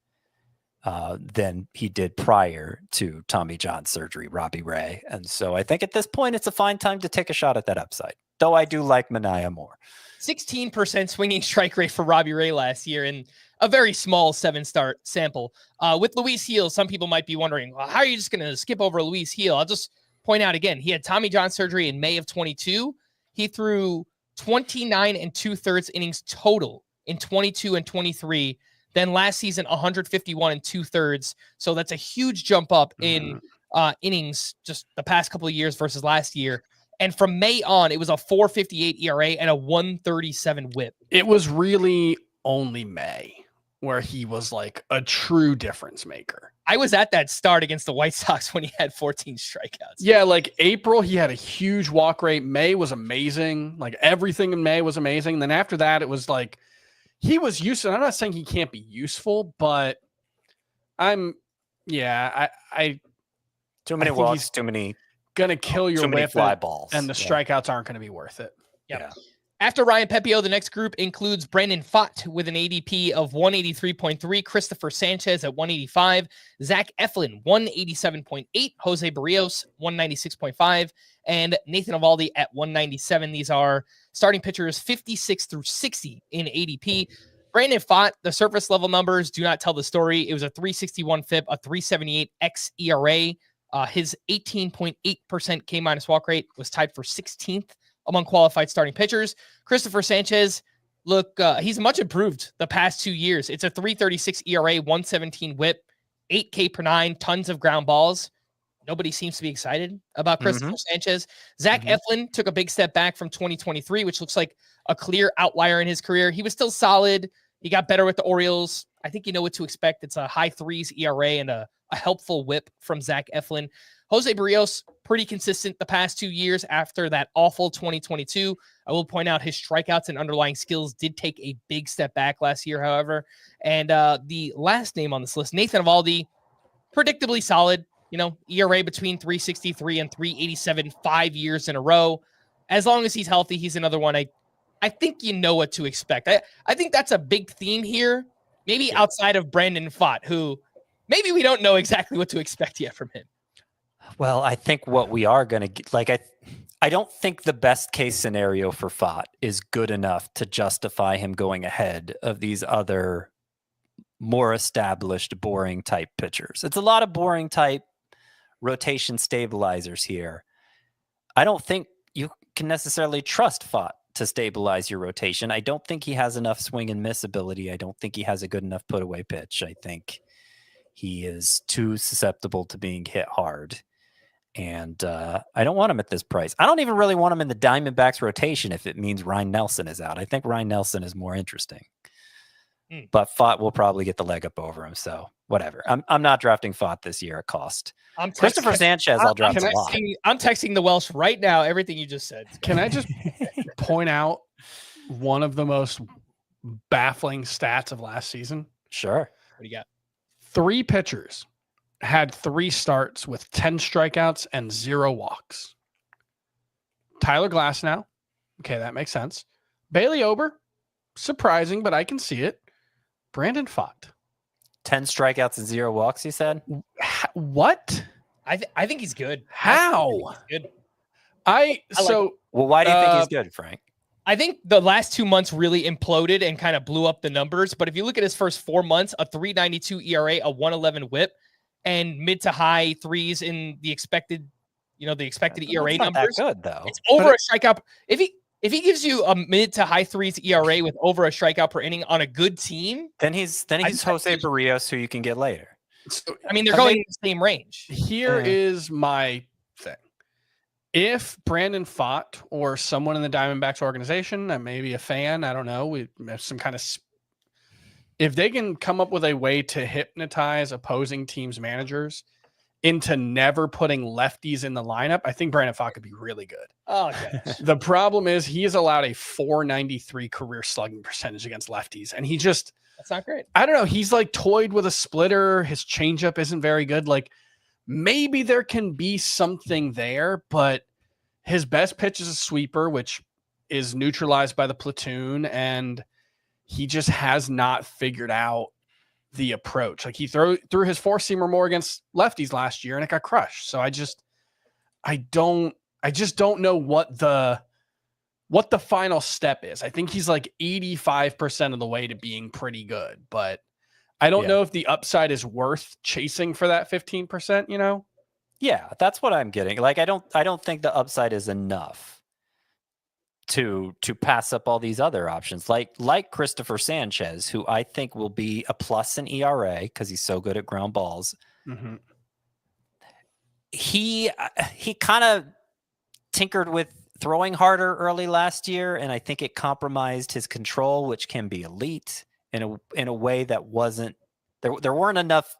than he did prior to Tommy John surgery, Robbie Ray. And so I think at this point, it's a fine time to take a shot at that upside, though I do like Manaea more. 16% swinging strike rate for Robbie Ray last year in a very small 7-start sample. With Luis Gil, some people might be wondering, well, how are you just going to skip over Luis Gil? I'll just point out again, he had Tommy John surgery in May of 22. He threw 29 2/3 innings total in 22 and 23. Then last season, 151 2/3. So that's a huge jump up in innings just the past couple of years versus last year. And from May on, it was a 4.58 ERA and a 1.37 WHIP. It was really only May where he was like a true difference maker. I was at that start against the White Sox when he had 14 strikeouts. Yeah, like April, he had a huge walk rate. May was amazing. Like everything in May was amazing. And then after that, it was like he was useful. I'm not saying he can't be useful, but I too many walks, too many gonna kill your whip fly balls, and the strikeouts aren't gonna be worth it. Yeah. After Ryan Pepiot, the next group includes Brandon Pfaadt with an ADP of 183.3, Christopher Sanchez at 185, Zach Eflin 187.8, Jose Berrios 196.5, and Nathan Eovaldi at 197. These are starting pitchers 56 through 60 in ADP. Brandon Pfaadt, the surface level numbers do not tell the story. It was a 361 FIP, a 378 xERA. His 18.8% K- walk rate was tied for 16th among qualified starting pitchers. Christopher Sanchez, look, he's much improved the past 2 years. It's a 336 ERA, 117 whip, 8K per 9, tons of ground balls. Nobody seems to be excited about Christopher Sanchez. Zach Eflin took a big step back from 2023, which looks like a clear outlier in his career. He was still solid. He got better with the Orioles. I think you know what to expect. It's a high 3s ERA and a helpful whip from Zach Eflin. Jose Berrios, pretty consistent the past 2 years after that awful 2022. I will point out his strikeouts and underlying skills did take a big step back last year, however. And the last name on this list, Nathan Eovaldi, predictably solid, ERA between 363 and 387 5 years in a row. As long as he's healthy, he's another one. I think you know what to expect. I think that's a big theme here, maybe outside of Brandon Pfaadt, who maybe we don't know exactly what to expect yet from him. Well, I think what we are going to get, I don't think the best case scenario for Pfaadt is good enough to justify him going ahead of these other more established, boring type pitchers. It's a lot of boring type rotation stabilizers here. I don't think you can necessarily trust Pfaadt to stabilize your rotation. I don't think he has enough swing and miss ability. I don't think he has a good enough put away pitch. I think he is too susceptible to being hit hard. And I don't want him at this price. I don't even really want him in the Diamondbacks rotation if it means Ryan Nelson is out. I think Ryan Nelson is more interesting. But Pfaadt will probably get the leg up over him. So whatever. I'm not drafting Pfaadt this year at cost. Christopher Sanchez, I'll draft a lot. I'm texting the Welsh right now. Everything you just said. Can I just point out one of the most baffling stats of last season? Sure. What do you got? 3 pitchers had 3 starts with 10 strikeouts and 0 walks. Tyler Glasnow. Okay, that makes sense. Bailey Ober. Surprising, but I can see it. Brandon Pfaadt. 10 strikeouts and 0 walks, you said? What? I think he's good. How? He's good. Well, why do you think he's good, Frank? I think the last 2 months really imploded and kind of blew up the numbers. But if you look at his first 4 months, a 3.92 ERA, a 1.11 WHIP, and mid to high threes in the expected ERA Not numbers. that good though. It's over a strikeout. If he gives you a mid to high threes ERA with over a strikeout per inning on a good team, then he's Jose Berrios, who you can get later. So, I mean, they're going in the same range. Here is my thing. If Brandon Pfaadt or someone in the Diamondbacks organization, maybe a fan, I don't know, we have some kind of, if they can come up with a way to hypnotize opposing teams' managers into never putting lefties in the lineup, I think Brandon Pfaadt could be really good. Oh, gosh. The problem is he has allowed a .493 career slugging percentage against lefties, and That's not great. I don't know. He's like toyed with a splitter. His changeup isn't very good. Like maybe there can be something there, but his best pitch is a sweeper, which is neutralized by the platoon, and he just has not figured out the approach. Like he threw his 4-seamer more against lefties last year and it got crushed. So I just don't know what the final step is. I think he's like 85% of the way to being pretty good, but I don't know if the upside is worth chasing for that 15%, you know? Yeah, that's what I'm getting. Like I don't think the upside is enough to pass up all these other options, like Christopher Sanchez, who I think will be a plus in ERA because he's so good at ground balls. Mm-hmm. He kind of tinkered with throwing harder early last year, and I think it compromised his control, which can be elite in a way that wasn't there weren't enough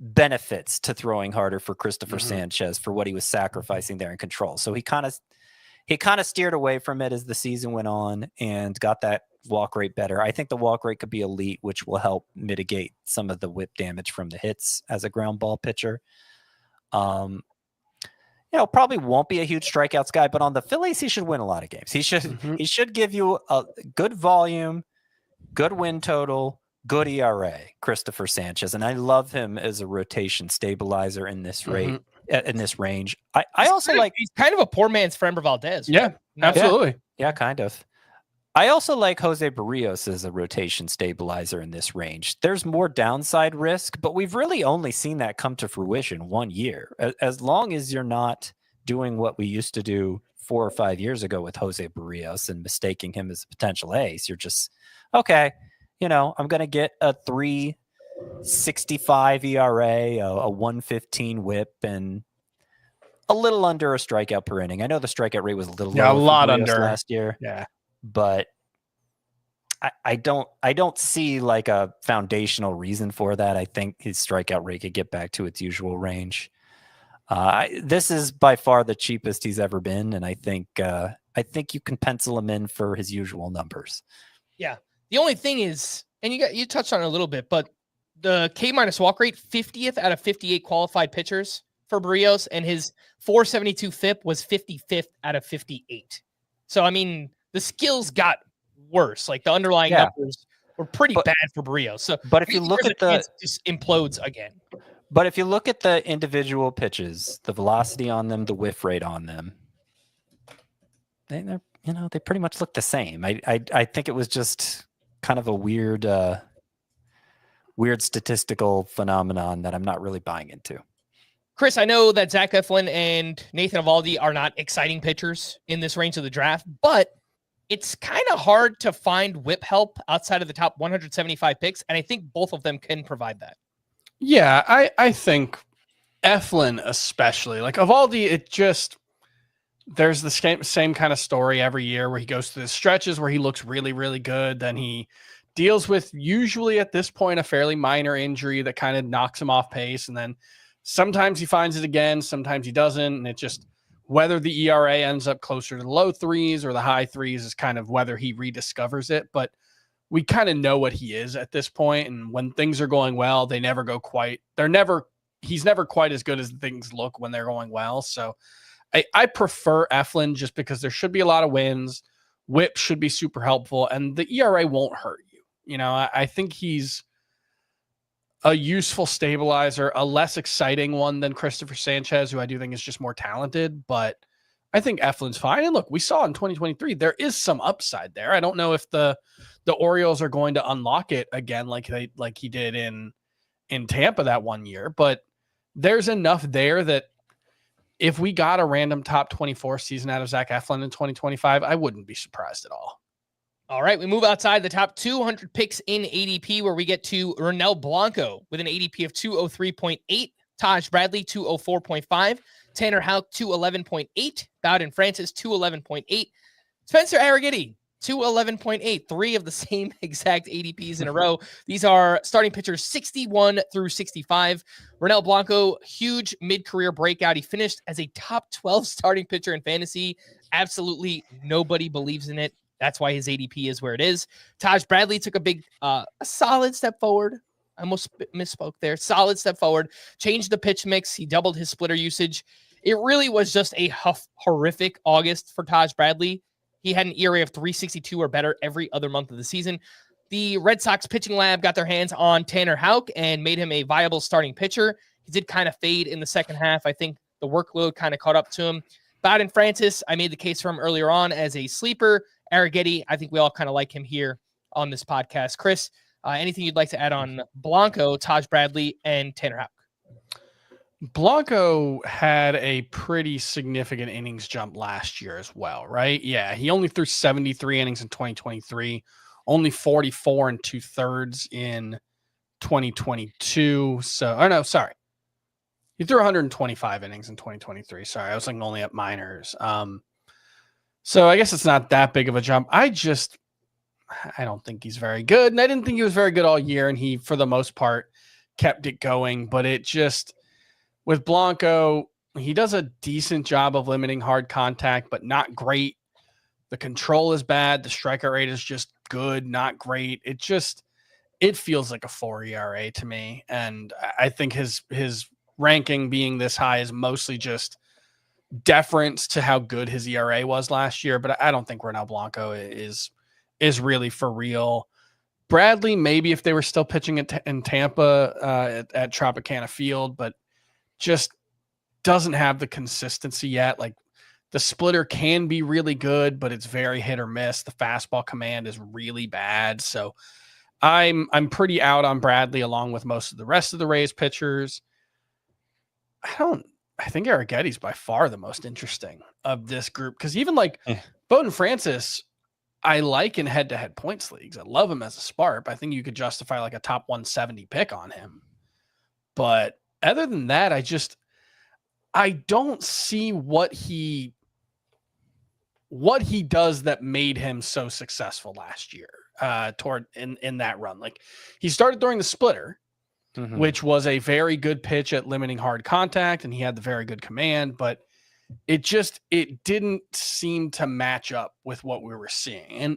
benefits to throwing harder for Christopher Sanchez for what he was sacrificing there in control. So he kind of steered away from it as the season went on and got that walk rate better. I think the walk rate could be elite, which will help mitigate some of the whip damage from the hits as a ground ball pitcher. Probably won't be a huge strikeouts guy, but on the Phillies, he should win a lot of games. He should give you a good volume, good win total, good ERA, Christopher Sanchez. And I love him as a rotation stabilizer in this rate. In this range. I also like he's kind of a poor man's Framber Valdez. Right? Yeah, absolutely. Yeah, kind of. I also like Jose Berrios as a rotation stabilizer in this range. There's more downside risk, but we've really only seen that come to fruition 1 year. As long as you're not doing what we used to do 4 or 5 years ago with Jose Berrios and mistaking him as a potential ace, you're just, okay, I'm going to get a 3.65 ERA, a 115 whip, and a little under a strikeout per inning. I know the strikeout rate was a little low a lot under last year. Yeah, but I don't see like a foundational reason for that. I think his strikeout rate could get back to its usual range. This is by far the cheapest he's ever been, and I think you can pencil him in for his usual numbers. Yeah. The only thing is, and you touched on it a little bit, but the K- walk rate, 50th out of 58 qualified pitchers for Berrios, and his 472 FIP was 55th out of 58. So, I mean, the skills got worse. Like the underlying numbers were pretty bad for Berrios. So, but if you look at it just implodes again. But if you look at the individual pitches, the velocity on them, the whiff rate on them, they're they pretty much look the same. I think it was just kind of a weird statistical phenomenon that I'm not really buying into. Chris, I know that Zach Eflin and Nathan Eovaldi are not exciting pitchers in this range of the draft, but it's kind of hard to find whip help outside of the top 175 picks, and I think both of them can provide that. Yeah, I think Eflin especially. Like Eovaldi, it just there's the same kind of story every year where he goes through the stretches where he looks really, really good. Then he deals with usually at this point a fairly minor injury that kind of knocks him off pace. And then sometimes he finds it again, sometimes he doesn't. And it just whether the ERA ends up closer to the low threes or the high threes is kind of whether he rediscovers it. But we kind of know what he is at this point. And when things are going well, they never go quite, he's never quite as good as things look when they're going well. So I prefer Eflin just because there should be a lot of wins. Whip should be super helpful, and the ERA won't hurt you. You know, I think he's a useful stabilizer, a less exciting one than Christopher Sanchez, who I do think is just more talented, but I think Eflin's fine. And look, we saw in 2023, there is some upside there. I don't know if the Orioles are going to unlock it again like he did in Tampa that one year, but there's enough there that if we got a random top 24 season out of Zach Eflin in 2025, I wouldn't be surprised at all. All right, we move outside the top 200 picks in ADP, where we get to Ronel Blanco with an ADP of 203.8, Taj Bradley 204.5, Tanner Houck 211.8, Bowden Francis 211.8, Spencer Arrighetti 211.8, three of the same exact ADPs in a row. These are starting pitchers 61 through 65. Ronel Blanco, huge mid-career breakout. He finished as a top 12 starting pitcher in fantasy. Absolutely nobody believes in it. That's why his ADP is where it is. Taj Bradley took a solid step forward. I almost misspoke there. Solid step forward. Changed the pitch mix. He doubled his splitter usage. It really was just a horrific August for Taj Bradley. He had an ERA of 3.62 or better every other month of the season. The Red Sox pitching lab got their hands on Tanner Houck and made him a viable starting pitcher. He did kind of fade in the second half. I think the workload kind of caught up to him. Bowden Francis, I made the case for him earlier on as a sleeper. Arrighetti, I think we all kind of like him here on this podcast. Chris, anything you'd like to add on Blanco, Taj Bradley, and Tanner Houck? Blanco had a pretty significant innings jump last year as well, right? Yeah, he only threw 73 innings in 2023, only 44 and 2/3 in 2022. He threw 125 innings in 2023. Sorry, I was looking only at minors. So I guess it's not that big of a jump. I don't think he's very good, and I didn't think he was very good all year, and he, for the most part, kept it going, but it just... With Blanco, he does a decent job of limiting hard contact, but not great. The control is bad. The strikeout rate is just good, not great. It feels like a 4 ERA to me. And I think his ranking being this high is mostly just deference to how good his ERA was last year. But I don't think Ronel Blanco is really for real. Bradley, maybe if they were still pitching in Tampa at Tropicana Field, but just doesn't have the consistency yet. Like the splitter can be really good, but it's very hit or miss. The fastball command is really bad. So I'm pretty out on Bradley along with most of the rest of the Rays pitchers. I think Arrighetti's by far the most interesting of this group. Cause even like Bowden Francis, I like in head-to-head points leagues. I love him as a sparp. I think you could justify like a top 170 pick on him, but other than that, I don't see what he does that made him so successful last year in that run. Like he started throwing the splitter, which was a very good pitch at limiting hard contact, and he had the very good command, but it didn't seem to match up with what we were seeing. And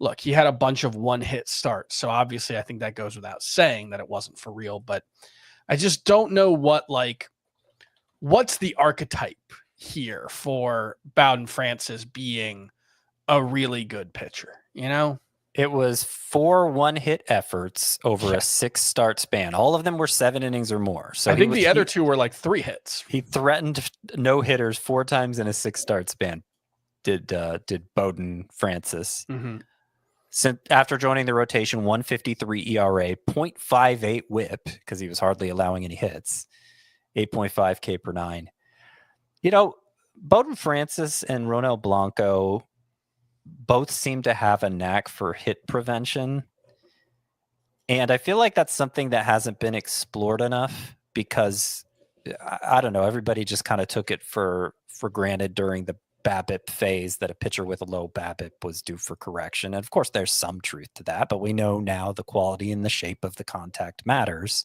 look, he had a bunch of one-hit starts, so obviously I think that goes without saying that it wasn't for real, but I just don't know what's the archetype here for Bowden Francis being a really good pitcher, you know? It was 4 one-hit efforts over a 6-start span. All of them were 7 innings or more. So I think the other 2 were like 3 hits. He threatened no-hitters 4 times in a 6-start span. Did Bowden Francis. After joining the rotation, 1.53 ERA, 0.58 WHIP, because he was hardly allowing any hits, 8.5 K per 9. You know, Bowden Francis and Ronel Blanco both seem to have a knack for hit prevention. And I feel like that's something that hasn't been explored enough because I don't know. Everybody just kind of took it for granted during the BABIP phase that a pitcher with a low BABIP was due for correction. And of course, there's some truth to that, but we know now the quality and the shape of the contact matters.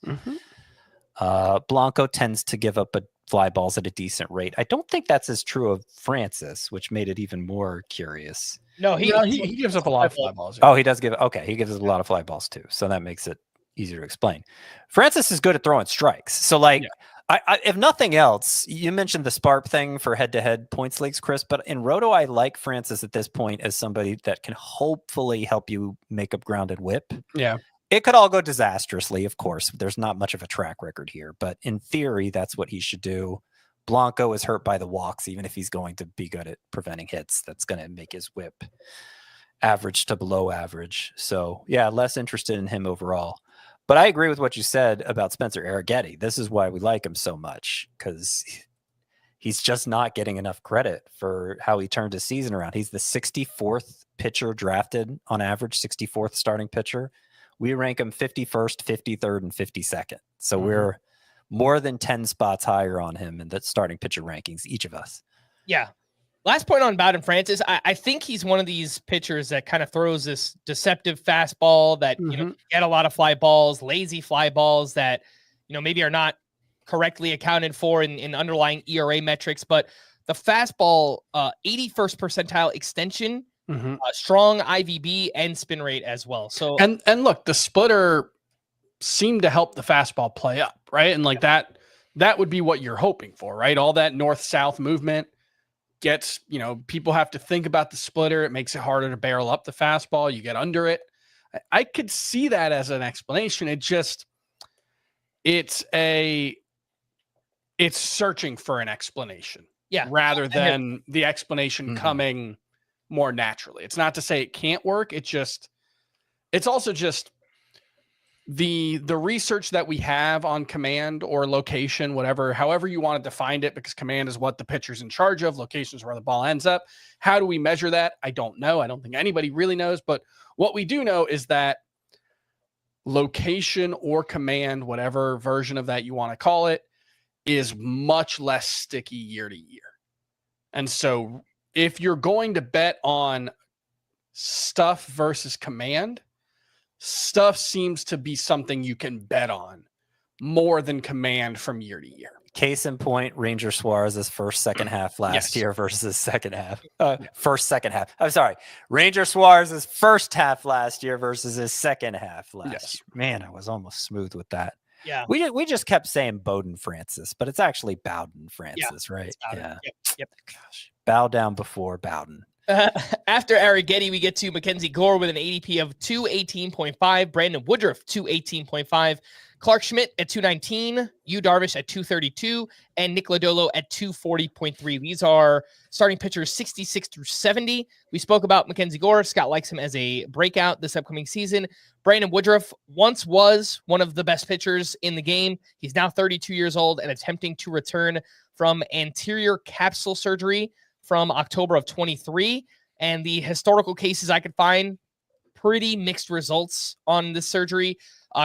Blanco tends to give up fly balls at a decent rate. I don't think that's as true of Francis, which made it even more curious. No, he gives up a lot of fly balls. Oh, he does give. Okay, he gives us a lot of fly balls too, so that makes it easier to explain. Francis is good at throwing strikes, so like. Yeah. I, if nothing else, you mentioned the SPARP thing for head-to-head points leagues, Chris, but in Roto, I like Francis at this point as somebody that can hopefully help you make up ground and whip. Yeah. It could all go disastrously, of course. There's not much of a track record here, but in theory, that's what he should do. Blanco is hurt by the walks, even if he's going to be good at preventing hits. That's going to make his whip average to below average. So, yeah, less interested in him overall. But I agree with what you said about Spencer Arrighetti. This is why we like him so much, because he's just not getting enough credit for how he turned his season around. He's the 64th pitcher drafted on average, 64th starting pitcher. We rank him 51st, 53rd, and 52nd. So we're more than 10 spots higher on him in the starting pitcher rankings, each of us. Yeah. Last point on Bowden Francis, I think he's one of these pitchers that kind of throws this deceptive fastball that, get a lot of fly balls, lazy fly balls that, maybe are not correctly accounted for in underlying ERA metrics. But the fastball, 81st percentile extension, strong IVB and spin rate as well. So and look, the splitter seemed to help the fastball play up, right? And like that would be what you're hoping for, right? All that north-south movement gets, people have to think about the splitter. It makes it harder to barrel up the fastball. You get under it. I could see that as an explanation. It's searching for an explanation. Yeah. Rather than the explanation coming more naturally. It's not to say it can't work. It's also just the research that we have on command or location, however you want to define it, because command is what the pitcher's in charge of, location is where the ball ends up. How do we measure that? I don't know. I don't think anybody really knows, but what we do know is that location or command, whatever version of that you want to call it, is much less sticky year to year. And so if you're going to bet on stuff versus command, stuff seems to be something you can bet on more than command from year to year. Case in point, Ranger Suarez's second half last year versus his second half. Second half. I'm sorry. Ranger Suarez's first half last year versus his second half last year. Man, I was almost smooth with that. Yeah. We just kept saying Bowden Francis, but it's actually Bowden Francis, right? Yeah. Yep. Gosh. Bow down before Bowden. After Arrighetti, we get to Mackenzie Gore with an ADP of 218.5, Brandon Woodruff 218.5, Clark Schmidt at 219, Darvish at 232, and Nick Lodolo at 240.3. These are starting pitchers 66 through 70. We spoke about Mackenzie Gore. Scott likes him as a breakout this upcoming season. Brandon Woodruff once was one of the best pitchers in the game. He's now 32 years old and attempting to return from anterior capsule surgery from October of 23. And the historical cases I could find, pretty mixed results on this surgery.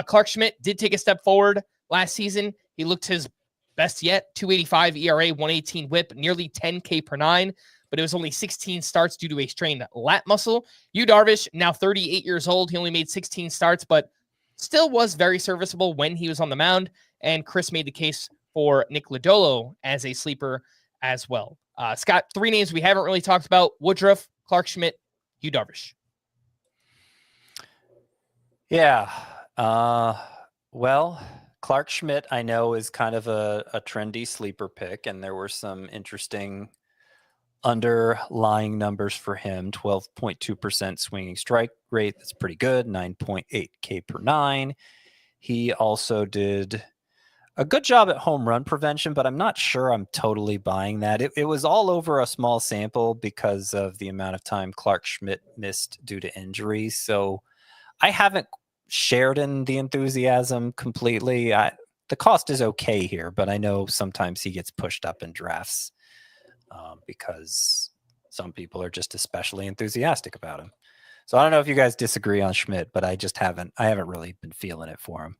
Clark Schmidt did take a step forward last season. He looked his best yet, 285 ERA, 118 whip, nearly 10K per nine, but it was only 16 starts due to a strained lat muscle. Darvish, now 38 years old. He only made 16 starts, but still was very serviceable when he was on the mound. And Chris made the case for Nick Lodolo as a sleeper as well. Scott, three names we haven't really talked about: Woodruff, Clark Schmidt, Darvish. Yeah. Well, Clark Schmidt, I know, is kind of a trendy sleeper pick, and there were some interesting underlying numbers for him. 12.2% swinging strike rate. That's pretty good. 9.8K per nine. He also did a good job at home run prevention, but I'm not sure I'm totally buying that. It was all over a small sample because of the amount of time Clark Schmidt missed due to injuries. So I haven't shared in the enthusiasm completely. The cost is okay here, but I know sometimes he gets pushed up in drafts because some people are just especially enthusiastic about him. So I don't know if you guys disagree on Schmidt, but I haven't really been feeling it for him.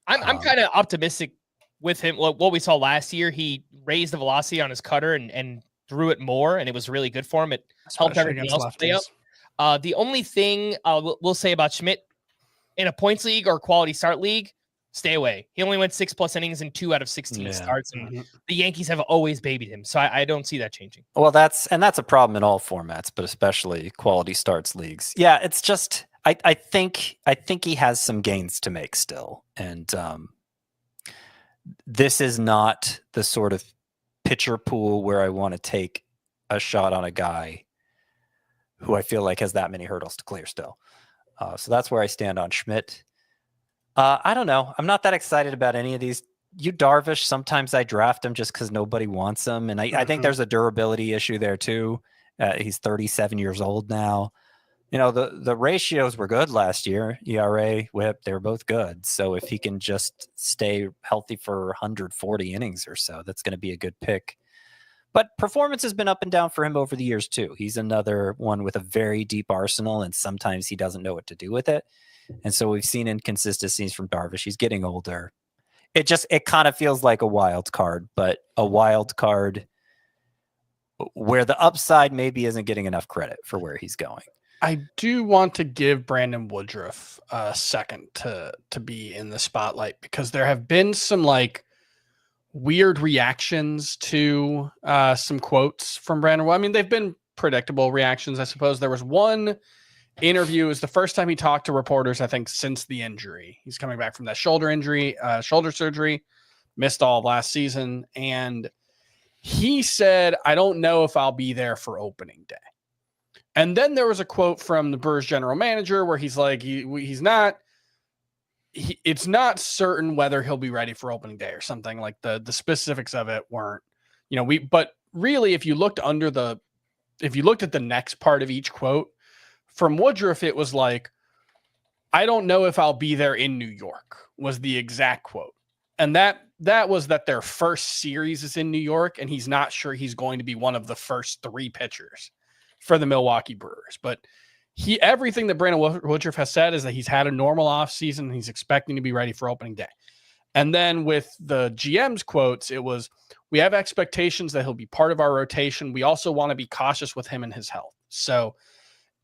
I'm kind of optimistic with him, what we saw last year, he raised the velocity on his cutter and threw it more, and it was really good for him. It helped Especially everything against else play up. lefties. The only thing we'll say about Schmidt in a points league or quality start league, stay away. He only went 6+ innings in 2 out of 16 starts, and the Yankees have always babied him. So I don't see that changing. Well, that's a problem in all formats, but especially quality starts leagues. Yeah, it's just I think he has some gains to make still, and this is not the sort of pitcher pool where I want to take a shot on a guy who I feel like has that many hurdles to clear still. So that's where I stand on Schmidt. I don't know. I'm not that excited about any of these. Darvish, sometimes I draft him just because nobody wants him. And I think there's a durability issue there too. He's 37 years old now. The ratios were good last year. ERA, WHIP, they were both good. So if he can just stay healthy for 140 innings or so, that's going to be a good pick. But performance has been up and down for him over the years too. He's another one with a very deep arsenal, and sometimes he doesn't know what to do with it. And so we've seen inconsistencies from Darvish. He's getting older. It kind of feels like a wild card, but a wild card where the upside maybe isn't getting enough credit for where he's going. I do want to give Brandon Woodruff a second to be in the spotlight, because there have been some weird reactions to some quotes from Brandon. Well, I mean, they've been predictable reactions, I suppose. There was one interview. It was the first time he talked to reporters, I think, since the injury. He's coming back from that shoulder surgery, missed all of last season. And he said, "I don't know if I'll be there for opening day." And then there was a quote from the Brewers general manager where he's like, it's not certain whether he'll be ready for opening day or something. Like the specifics of it weren't, but really, if you looked at the next part of each quote from Woodruff, it was like, "I don't know if I'll be there in New York," was the exact quote. And that was that their first series is in New York, and he's not sure he's going to be one of the first 3 pitchers for the Milwaukee Brewers. But everything that Brandon Woodruff has said is that he's had a normal offseason and he's expecting to be ready for opening day. And then with the GM's quotes, it was, "We have expectations that he'll be part of our rotation. We also want to be cautious with him and his health." So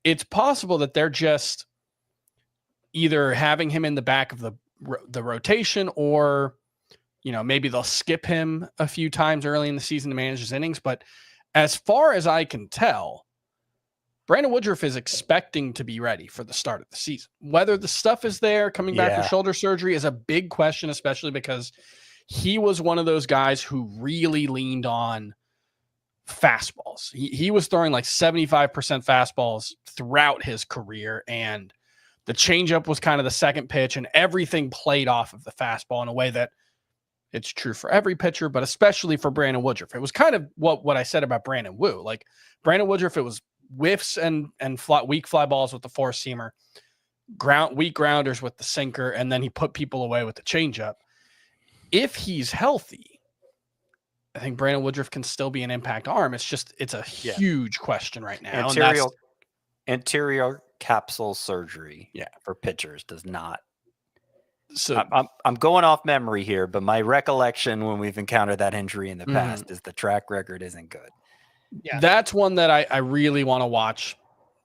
it's possible that they're just either having him in the back of the rotation, or maybe they'll skip him a few times early in the season to manage his innings. But as far as I can tell, Brandon Woodruff is expecting to be ready for the start of the season. Whether the stuff is there coming back from shoulder surgery is a big question, especially because he was one of those guys who really leaned on fastballs. He was throwing 75% fastballs throughout his career, and the changeup was kind of the second pitch, and everything played off of the fastball in a way that it's true for every pitcher, but especially for Brandon Woodruff. It was kind of what I said about Brandon Wu. Like Brandon Woodruff, it was whiffs and weak fly balls with the 4-seamer, weak grounders with the sinker, and then he put people away with the changeup. If he's healthy, I think Brandon Woodruff can still be an impact arm. It's a huge question right now. Anterior capsule surgery for pitchers does not. So I'm going off memory here, but my recollection when we've encountered that injury in the past is the track record isn't good. Yeah, that's one that I really want to watch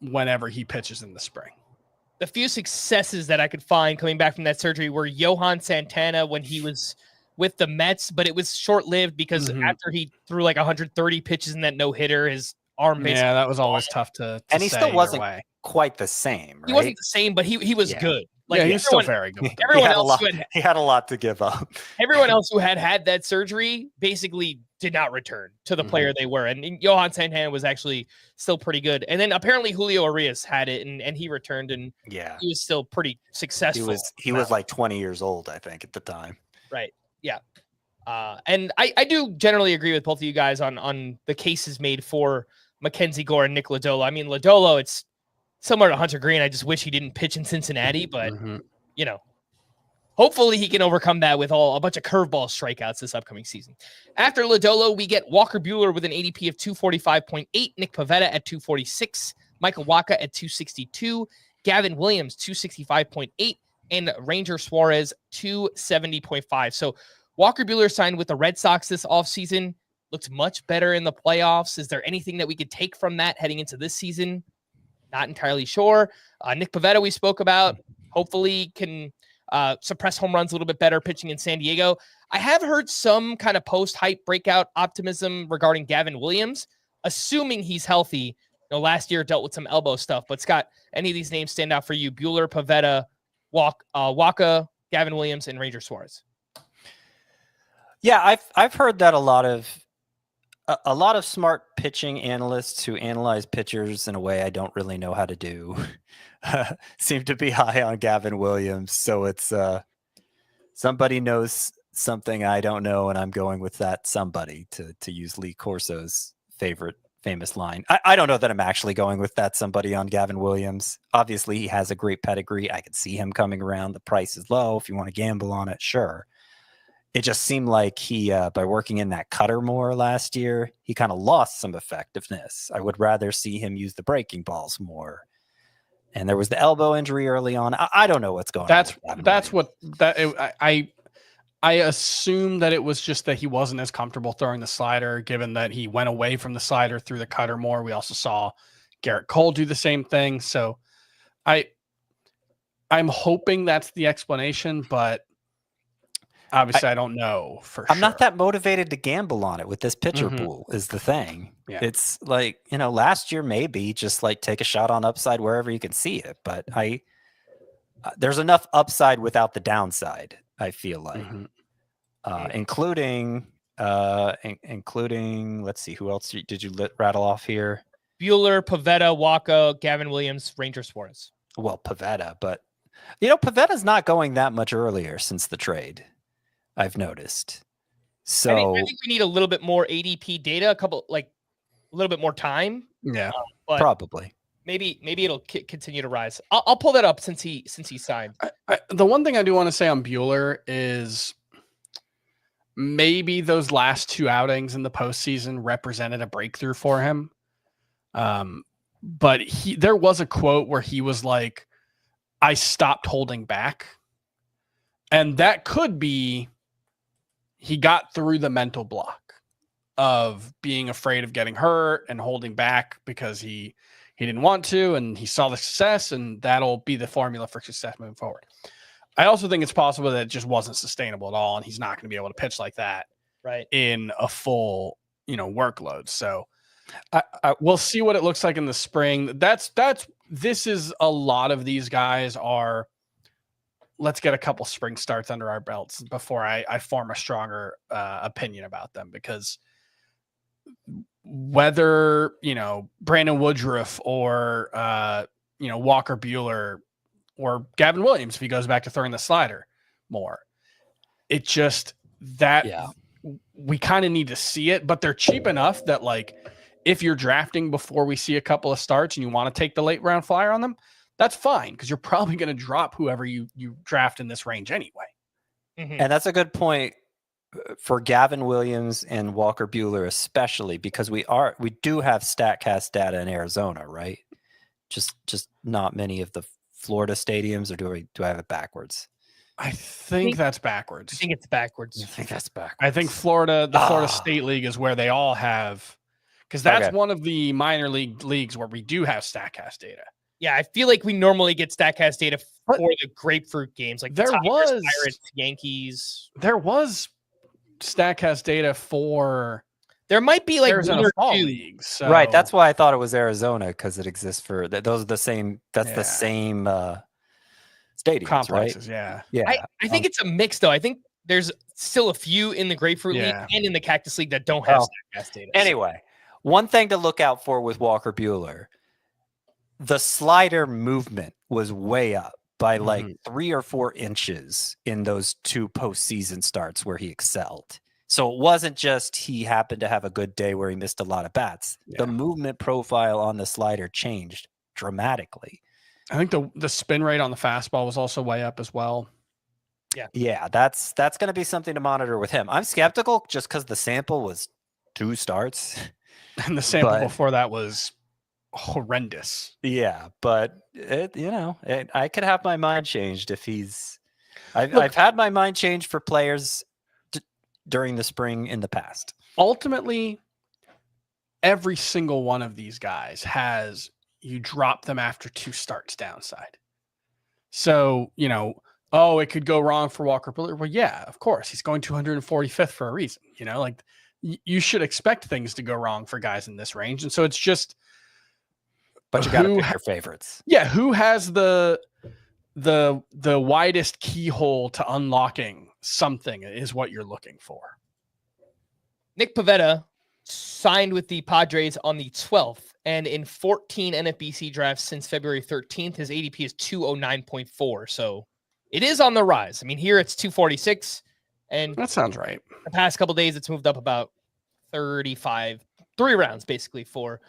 whenever he pitches in the spring. The few successes that I could find coming back from that surgery were Johan Santana when he was with the Mets, but it was short-lived because after he threw 130 pitches in that no-hitter, his arm basically that was always tough to and he still wasn't quite the same, right? He wasn't the same, but he was good. He was still very good. He had a lot to give up. Everyone else who had that surgery basically did not return to the player they were. And Johan Santana was actually still pretty good. And then apparently Julio Urias had it and he returned, and he was still pretty successful. He was 20 years old, I think, at the time. Right. Yeah. And I do generally agree with both of you guys on the cases made for Mackenzie Gore and Nick Lodolo. I mean, Lodolo, it's similar to Hunter Green. I just wish he didn't pitch in Cincinnati, but hopefully he can overcome that with a bunch of curveball strikeouts this upcoming season. After Lodolo, we get Walker Buehler with an ADP of 245.8, Nick Pivetta at 246, Michael Wacha at 262, Gavin Williams 265.8, and Ranger Suarez 270.5. So Walker Buehler signed with the Red Sox this offseason. Looked much better in the playoffs. Is there anything that we could take from that heading into this season? Not entirely sure. Nick Pivetta, we spoke about, hopefully can suppress home runs a little bit better pitching in San Diego. I have heard some kind of post-hype breakout optimism regarding Gavin Williams, assuming he's healthy. Last year dealt with some elbow stuff. But Scott, any of these names stand out for you? Buehler, Pivetta, Wacha, Gavin Williams, and Ranger Suarez. Yeah, I've heard that a lot of smart pitching analysts who analyze pitchers in a way I don't really know how to do seem to be high on Gavin Williams. So it's somebody knows something I don't know, and I'm going with that somebody to use Lee Corso's famous line. I don't know that I'm actually going with that somebody on Gavin Williams. Obviously, he has a great pedigree. I could see him coming around. The price is low. If you want to gamble on it, sure. It just seemed like he, by working in that cutter more last year, he kind of lost some effectiveness. I would rather see him use the breaking balls more. And there was the elbow injury early on. I don't know what's going on. I assume that it was just that he wasn't as comfortable throwing the slider, given that he went away from the slider through the cutter more. We also saw Garrett Cole do the same thing. So I'm hoping that's the explanation, but obviously, I don't know for sure. I'm not that motivated to gamble on it with this pitcher pool is the thing. Yeah. It's like, last year, maybe just like take a shot on upside wherever you can see it. But there's enough upside without the downside, I feel like, including, let's see, who else did you rattle off here? Buehler, Pivetta, Wacha, Gavin Williams, Ranger Suarez. Well, Pivetta, but Pivetta's not going that much earlier since the trade. I've noticed. So I think we need a little bit more ADP data, a little bit more time. Yeah, but probably. Maybe it'll continue to rise. I'll pull that up since he signed. The one thing I do want to say on Buehler is maybe those last two outings in the postseason represented a breakthrough for him. But there was a quote where he was like, "I stopped holding back," and that could be he got through the mental block of being afraid of getting hurt and holding back because he didn't want to, and he saw the success, and that'll be the formula for success moving forward. I also think it's possible that it just wasn't sustainable at all, and he's not going to be able to pitch like that in a full, workload. So we'll see what it looks like in the spring. This is a lot of these guys are, let's get a couple spring starts under our belts before I form a stronger opinion about them, because whether, Brandon Woodruff or, Walker Buehler or Gavin Williams, if he goes back to throwing the slider more, it just we kind of need to see it, but they're cheap enough that if you're drafting before we see a couple of starts and you want to take the late round flyer on them, that's fine, because you're probably going to drop whoever you draft in this range anyway. And that's a good point for Gavin Williams and Walker Buehler, especially because we do have StatCast data in Arizona, right? Just not many of the Florida stadiums, or do I have it backwards? I think that's backwards. I think it's backwards. I think that's backwards. I think Florida State League is where they all have, because that's one of the minor leagues where we do have StatCast data. Yeah, I feel like we normally get StatCast data for the grapefruit games, like there Tigers, was Pirates, Yankees. There was StatCast data for. There might be Arizona Fall League, so. Right. That's why I thought it was Arizona, because it exists for those are the same. That's the same stadiums, complexes, right? Yeah. I think it's a mix, though. I think there's still a few in the Grapefruit League and in the Cactus League that don't have StatCast data. Anyway, one thing to look out for with Walker Buehler, the slider movement was way up by 3 or 4 inches in those 2 postseason starts where he excelled. So it wasn't just he happened to have a good day where he missed a lot of bats. Yeah. The movement profile on the slider changed dramatically. I think the spin rate on the fastball was also way up as well. Yeah, that's going to be something to monitor with him. I'm skeptical just because the sample was 2 starts. And the sample before that was horrendous. Yeah, but I could have my mind changed if he's. I've had my mind changed for players during the spring in the past. Ultimately, every single one of these guys has you drop them after 2 starts downside. So, it could go wrong for Walker Buehler. Well, yeah, of course. He's going 245th for a reason. Like you should expect things to go wrong for guys in this range. And so it's just, but you got to pick your favorites. Yeah, who has the widest keyhole to unlocking something is what you're looking for. Nick Pivetta signed with the Padres on the 12th, and in 14 NFBC drafts since February 13th, his ADP is 209.4. So it is on the rise. I mean, here it's 246, and that sounds right. The past couple days, it's moved up about 35, 3 rounds basically for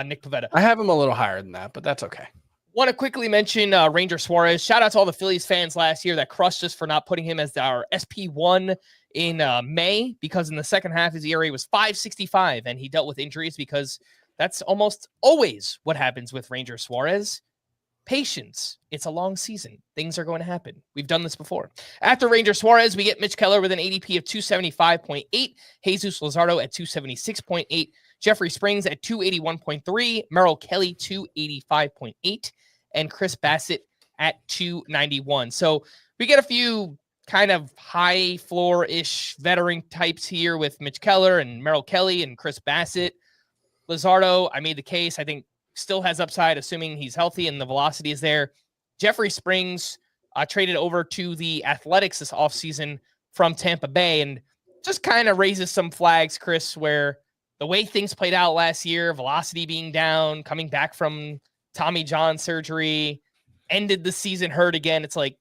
Nick Pivetta. I have him a little higher than that, but that's okay. Want to quickly mention Ranger Suarez. Shout out to all the Phillies fans last year that crushed us for not putting him as our SP1 in May, because in the second half his ERA was 5.65 and he dealt with injuries, because that's almost always what happens with Ranger Suarez. Patience. It's a long season. Things are going to happen. We've done this before. After Ranger Suarez, we get Mitch Keller with an ADP of 275.8, Jesus Luzardo at 276.8, Jeffrey Springs at 281.3, Merrill Kelly 285.8, and Chris Bassitt at 291. So we get a few kind of high floor-ish veteran types here with Mitch Keller and Merrill Kelly and Chris Bassitt. Luzardo, I made the case, I think still has upside, assuming he's healthy and the velocity is there. Jeffrey Springs traded over to the Athletics this offseason from Tampa Bay, and just kind of raises some flags, Chris, where the way things played out last year, velocity being down, coming back from Tommy John surgery, ended the season hurt again. It's like,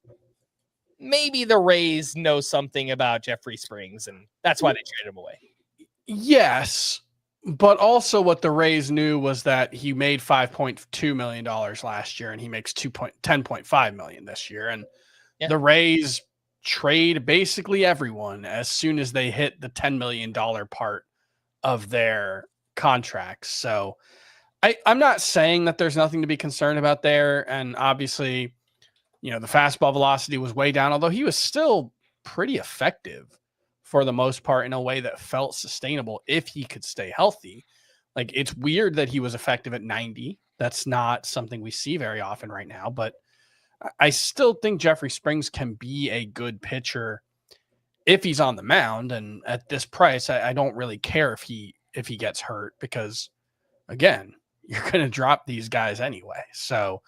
maybe the Rays know something about Jeffrey Springs, and that's why they traded him away. Yes, but also what the Rays knew was that he made $5.2 million last year, and he makes $10.5 million this year. And the Rays trade basically everyone as soon as they hit the $10 million part of their contracts. So I'm not saying that there's nothing to be concerned about there. And obviously, the fastball velocity was way down, although he was still pretty effective for the most part in a way that felt sustainable if he could stay healthy. Like, it's weird that he was effective at 90. That's not something we see very often right now, but I still think Jeffrey Springs can be a good pitcher if he's on the mound. And at this price, I don't really care if he gets hurt, because again, you're going to drop these guys anyway. So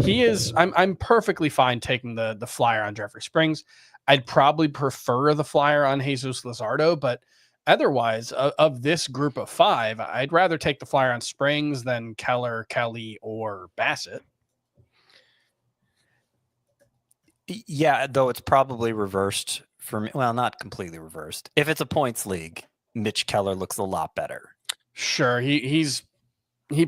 he is, I'm perfectly fine taking the flyer on Jeffrey Springs. I'd probably prefer the flyer on Jesus Luzardo, but otherwise of this group of 5, I'd rather take the flyer on Springs than Keller, Kelly, or Bassitt. Yeah, though it's probably reversed for me. Well, not completely reversed. If it's a points league, Mitch Keller looks a lot better. Sure, he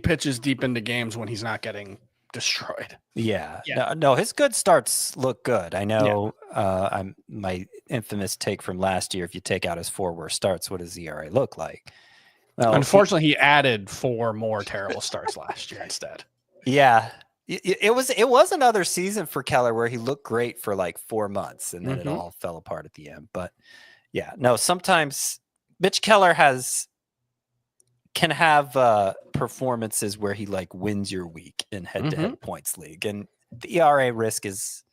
pitches deep into games when he's not getting destroyed. Yeah. No, his good starts look good. I know. Yeah. I'm my infamous take from last year. If you take out his 4 worst starts, what does ERA look like? Well, unfortunately, he added 4 more terrible starts last year instead. Yeah. It was another season for Keller where he looked great for like 4 months, and then it all fell apart at the end. But yeah, no, sometimes Mitch Keller can have performances where he like wins your week in head-to-head points league, and the ERA risk is,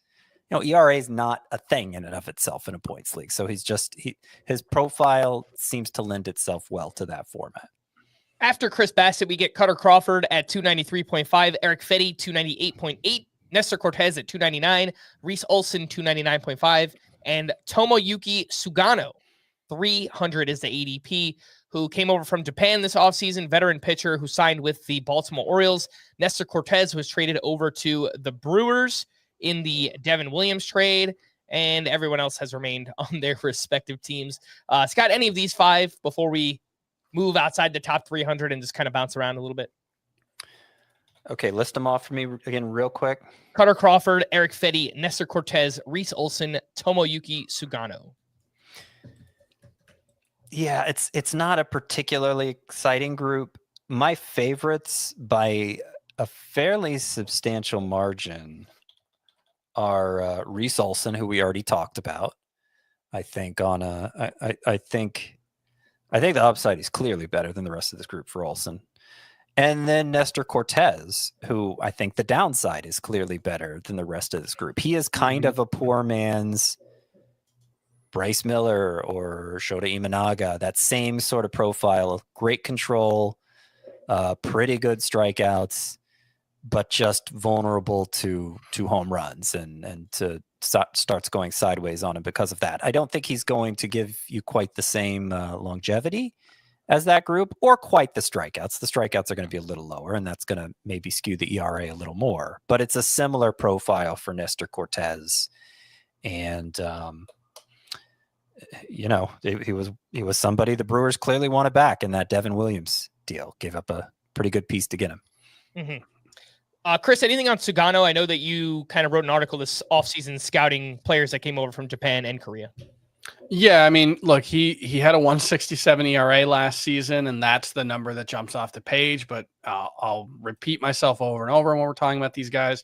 ERA is not a thing in and of itself in a points league. So his profile seems to lend itself well to that format. After Chris Bassitt, we get Cutter Crawford at 293.5, Eric Fetty 298.8, Nestor Cortez at 299, Reese Olson 299.5, and Tomoyuki Sugano 300 is the ADP, who came over from Japan this offseason, veteran pitcher who signed with the Baltimore Orioles. Nestor Cortez was traded over to the Brewers in the Devin Williams trade, and everyone else has remained on their respective teams. Scott, any of these 5 before we move outside the top 300 and just kind of bounce around a little bit? Okay, list them off for me again real quick. Cutter Crawford, Eric Fetty, Nestor Cortez, Reese Olson, Tomoyuki Sugano. Yeah, it's not a particularly exciting group. My favorites by a fairly substantial margin are Reese Olson, who we already talked about. I think I think the upside is clearly better than the rest of this group for Olsen. And then Nestor Cortez, who I think the downside is clearly better than the rest of this group. He is kind of a poor man's Bryce Miller or Shota Imanaga, that same sort of profile, great control, pretty good strikeouts, but just vulnerable to home runs and to starts going sideways on him because of that. I don't think he's going to give you quite the same longevity as that group, or quite the strikeouts. The strikeouts are going to be a little lower, and that's going to maybe skew the ERA a little more. But it's a similar profile for Nestor Cortez, and he was somebody the Brewers clearly wanted back in that Devin Williams deal. Gave up a pretty good piece to get him. Mm-hmm. Chris, anything on Sugano? I know that you kind of wrote an article this offseason scouting players that came over from Japan and Korea. Yeah, I mean, look, he had a 1.67 ERA last season, and that's the number that jumps off the page. But I'll repeat myself over and over when we're talking about these guys.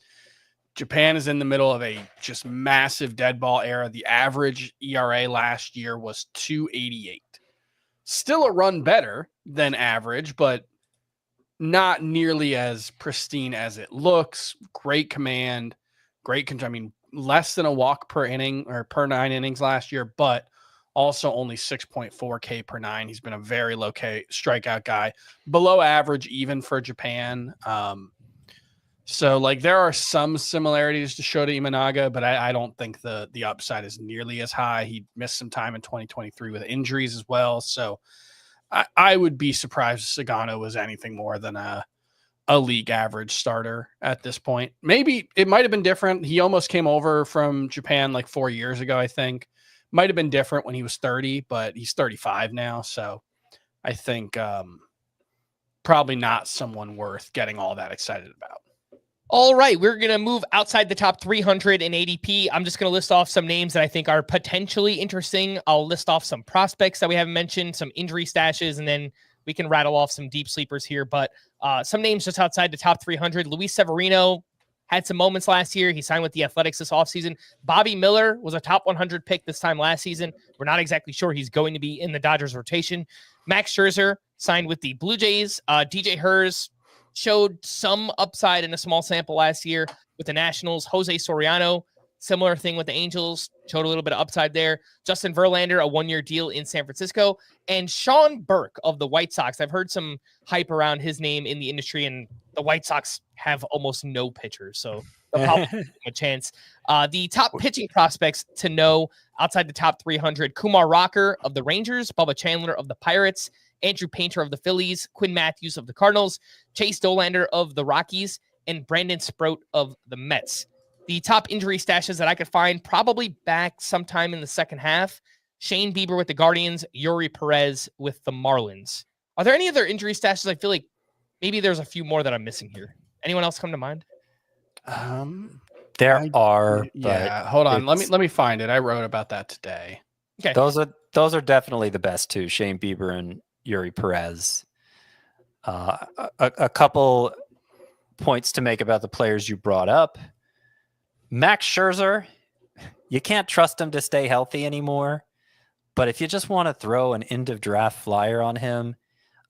Japan is in the middle of a just massive dead ball era. The average ERA last year was 2.88. Still a run better than average, but not nearly as pristine as it looks. Great command, great control. I mean, less than a walk per inning or per 9 innings last year, but also only 6.4 K per 9. He's been a very low K strikeout guy, below average even for Japan. So like there are some similarities to Shota Imanaga, but I don't think the upside is nearly as high. He missed some time in 2023 with injuries as well. So I would be surprised if Sugano was anything more than a league average starter at this point. Maybe it might have been different. He almost came over from Japan like 4 years ago, I think. Might have been different when he was 30, but he's 35 now. So I think probably not someone worth getting all that excited about. All right, we're going to move outside the top 300 in ADP. I'm just going to list off some names that I think are potentially interesting. I'll list off some prospects that we haven't mentioned, some injury stashes, and then we can rattle off some deep sleepers here. But some names just outside the top 300. Luis Severino had some moments last year. He signed with the Athletics this offseason. Bobby Miller was a top 100 pick this time last season. We're not exactly sure he's going to be in the Dodgers rotation. Max Scherzer signed with the Blue Jays. DJ Herz showed some upside in a small sample last year with the Nationals. Jose Soriano, similar thing with the Angels, showed a little bit of upside there. Justin Verlander, a 1-year deal in San Francisco. And Sean Burke of the White Sox. I've heard some hype around his name in the industry, and the White Sox have almost no pitchers, so they'll probably give him a chance. The top pitching prospects to know outside the top 300, Kumar Rocker of the Rangers, Bubba Chandler of the Pirates, Andrew Painter of the Phillies, Quinn Matthews of the Cardinals, Chase Dolander of the Rockies, and Brandon Sproat of the Mets. The top injury stashes that I could find, probably back sometime in the second half, Shane Bieber with the Guardians, Yuri Perez with the Marlins. Are there any other injury stashes? I feel like maybe there's a few more that I'm missing here. Anyone else come to mind? There are. Yeah, hold on. Let me find it. I wrote about that today. Okay. Those are definitely the best two, Shane Bieber and Yuri Perez. A couple points to make about the players you brought up. Max Scherzer, you can't trust him to stay healthy anymore. But if you just want to throw an end of draft flyer on him,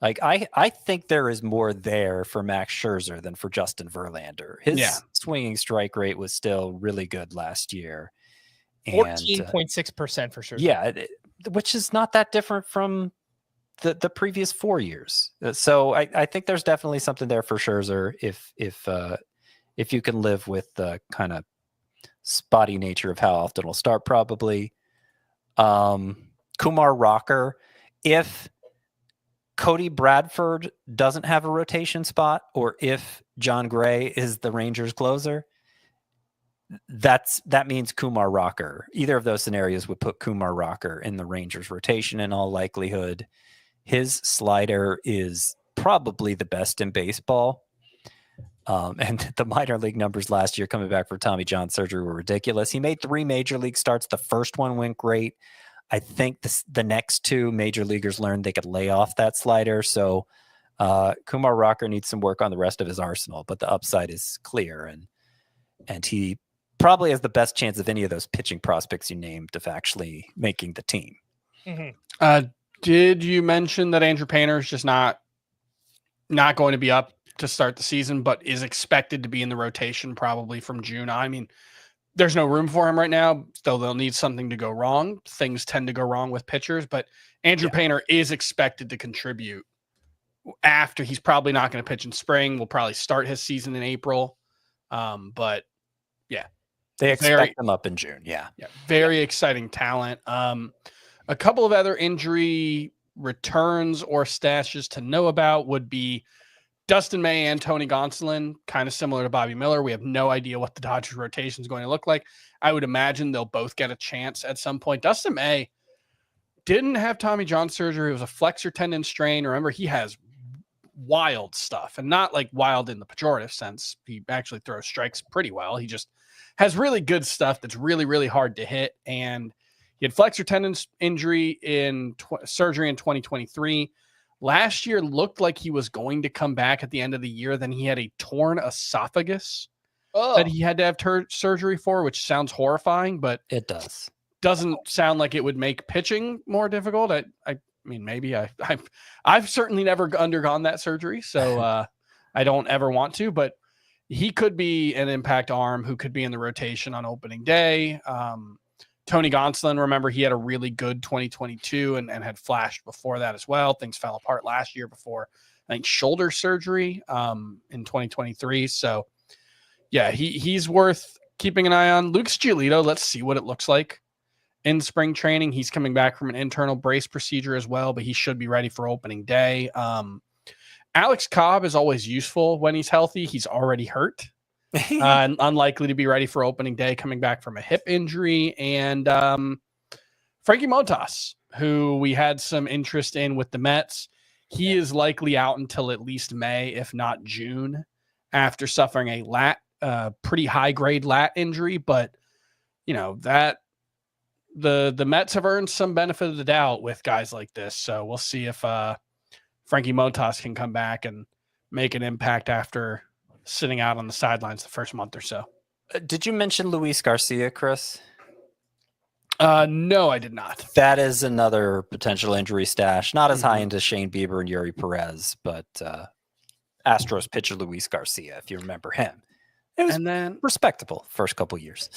like I think there is more there for Max Scherzer than for Justin Verlander. His swinging strike rate was still really good last year. 14.6% for Scherzer. Yeah, which is not that different from the previous 4 years. So I think there's definitely something there for Scherzer if you can live with the kind of spotty nature of how often it'll start, probably. Kumar Rocker, if Cody Bradford doesn't have a rotation spot, or if John Gray is the Rangers closer, that means Kumar Rocker. Either of those scenarios would put Kumar Rocker in the Rangers rotation in all likelihood. His slider is probably the best in baseball. And the minor league numbers last year coming back for Tommy John surgery were ridiculous. He made 3 major league starts. The first one went great. I think the next 2 major leaguers learned they could lay off that slider. So Kumar Rocker needs some work on the rest of his arsenal, but the upside is clear. And he probably has the best chance of any of those pitching prospects you named of actually making the team. Mm-hmm. Did you mention that Andrew Painter is just not going to be up to start the season, but is expected to be in the rotation probably from June? I mean, there's no room for him right now, though they'll need something to go wrong. Things tend to go wrong with pitchers, but Andrew Painter is expected to contribute after. He's probably not going to pitch in spring. We'll probably start his season in April. But yeah, they expect him up in June. Yeah. Very exciting talent. A couple of other injury returns or stashes to know about would be Dustin May and Tony Gonsolin, kind of similar to Bobby Miller. We have no idea what the Dodgers rotation is going to look like. I would imagine they'll both get a chance at some point. Dustin May didn't have Tommy John surgery. It was a flexor tendon strain. Remember, he has wild stuff, and not like wild in the pejorative sense. He actually throws strikes pretty well. He just has really good stuff that's really, really hard to hit. And he had flexor tendon injury in surgery in 2023. Last year looked like he was going to come back at the end of the year. Then he had a torn esophagus that he had to have surgery for, which sounds horrifying, but it doesn't sound like it would make pitching more difficult. I mean, maybe I've certainly never undergone that surgery, so I don't ever want to, but he could be an impact arm who could be in the rotation on opening day. Tony Gonsolin, remember, he had a really good 2022 and had flashed before that as well. Things fell apart last year before, I think, shoulder surgery in 2023. So, yeah, he's worth keeping an eye on. Lucas Giolito, let's see what it looks like in spring training. He's coming back from an internal brace procedure as well, but he should be ready for opening day. Alex Cobb is always useful when he's healthy. He's already hurt. And unlikely to be ready for opening day, coming back from a hip injury. And Frankie Montas, who we had some interest in with the Mets, he is likely out until at least May, if not June, after suffering a pretty high grade lat injury. But you know that the Mets have earned some benefit of the doubt with guys like this. So we'll see if Frankie Montas can come back and make an impact after sitting out on the sidelines the first month or so. Did you mention Luis Garcia, Chris? No, I did not. That is another potential injury stash. Not as high into Shane Bieber and Yuri Perez, but Astros pitcher Luis Garcia, if you remember him. It was respectable first couple years.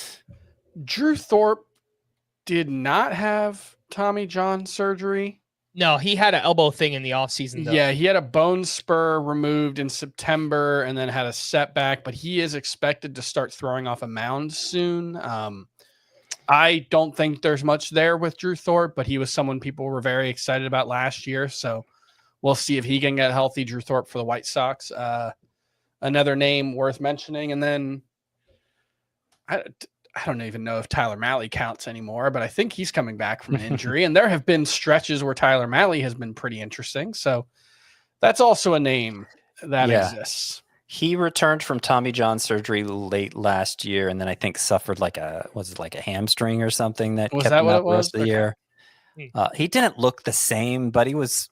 Drew Thorpe did not have Tommy John surgery. No, he had an elbow thing in the offseason, though. Yeah, he had a bone spur removed in September and then had a setback, but he is expected to start throwing off a mound soon. I don't think there's much there with Drew Thorpe, but he was someone people were very excited about last year, so we'll see if he can get healthy. Drew Thorpe for the White Sox. Another name worth mentioning, and then I don't even know if Tyler Mahle counts anymore, but I think he's coming back from an injury. And there have been stretches where Tyler Mahle has been pretty interesting. So that's also a name that exists. He returned from Tommy John surgery late last year, and then I think suffered like a hamstring or something that kept him out the rest of the year. He didn't look the same, but he was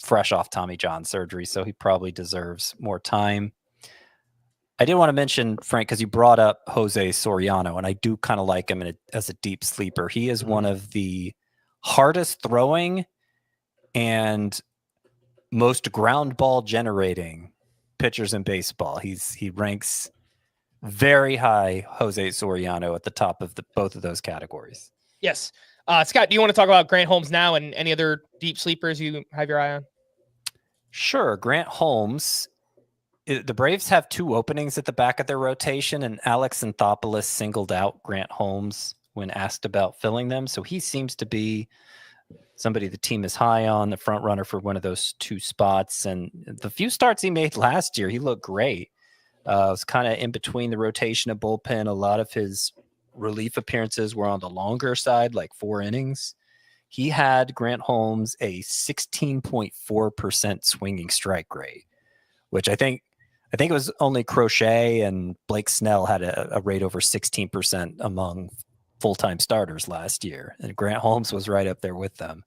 fresh off Tommy John surgery, so he probably deserves more time. I did want to mention, Frank, because you brought up Jose Soriano, and I do kind of like him as a deep sleeper. He is one of the hardest throwing and most ground ball generating pitchers in baseball. He ranks very high, Jose Soriano, at the top of both of those categories. Yes. Scott, do you want to talk about Grant Holmes now and any other deep sleepers you have your eye on? Sure. Grant Holmes. The Braves have two openings at the back of their rotation, and Alex Anthopoulos singled out Grant Holmes when asked about filling them. So he seems to be somebody the team is high on, the front runner for one of those two spots. And the few starts he made last year, he looked great. It was kind of in between the rotation of bullpen. A lot of his relief appearances were on the longer side, like 4 innings. He had, Grant Holmes, a 16.4% swinging strike rate, which I think it was only Crochet and Blake Snell had a rate over 16% among full-time starters last year. And Grant Holmes was right up there with them.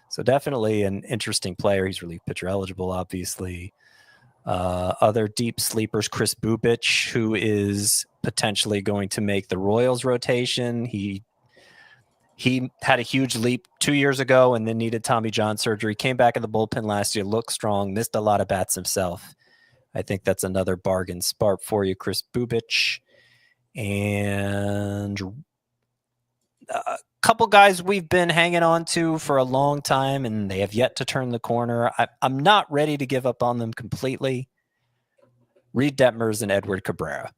So definitely an interesting player. He's relief pitcher eligible, obviously. Other deep sleepers, Chris Bubich, who is potentially going to make the Royals rotation. He had a huge leap 2 years ago and then needed Tommy John surgery. Came back in the bullpen last year, looked strong, missed a lot of bats himself. I think that's another bargain spark for you, Chris Bubich. And a couple guys we've been hanging on to for a long time, and they have yet to turn the corner. I'm not ready to give up on them completely. Reed Detmers and Edward Cabrera.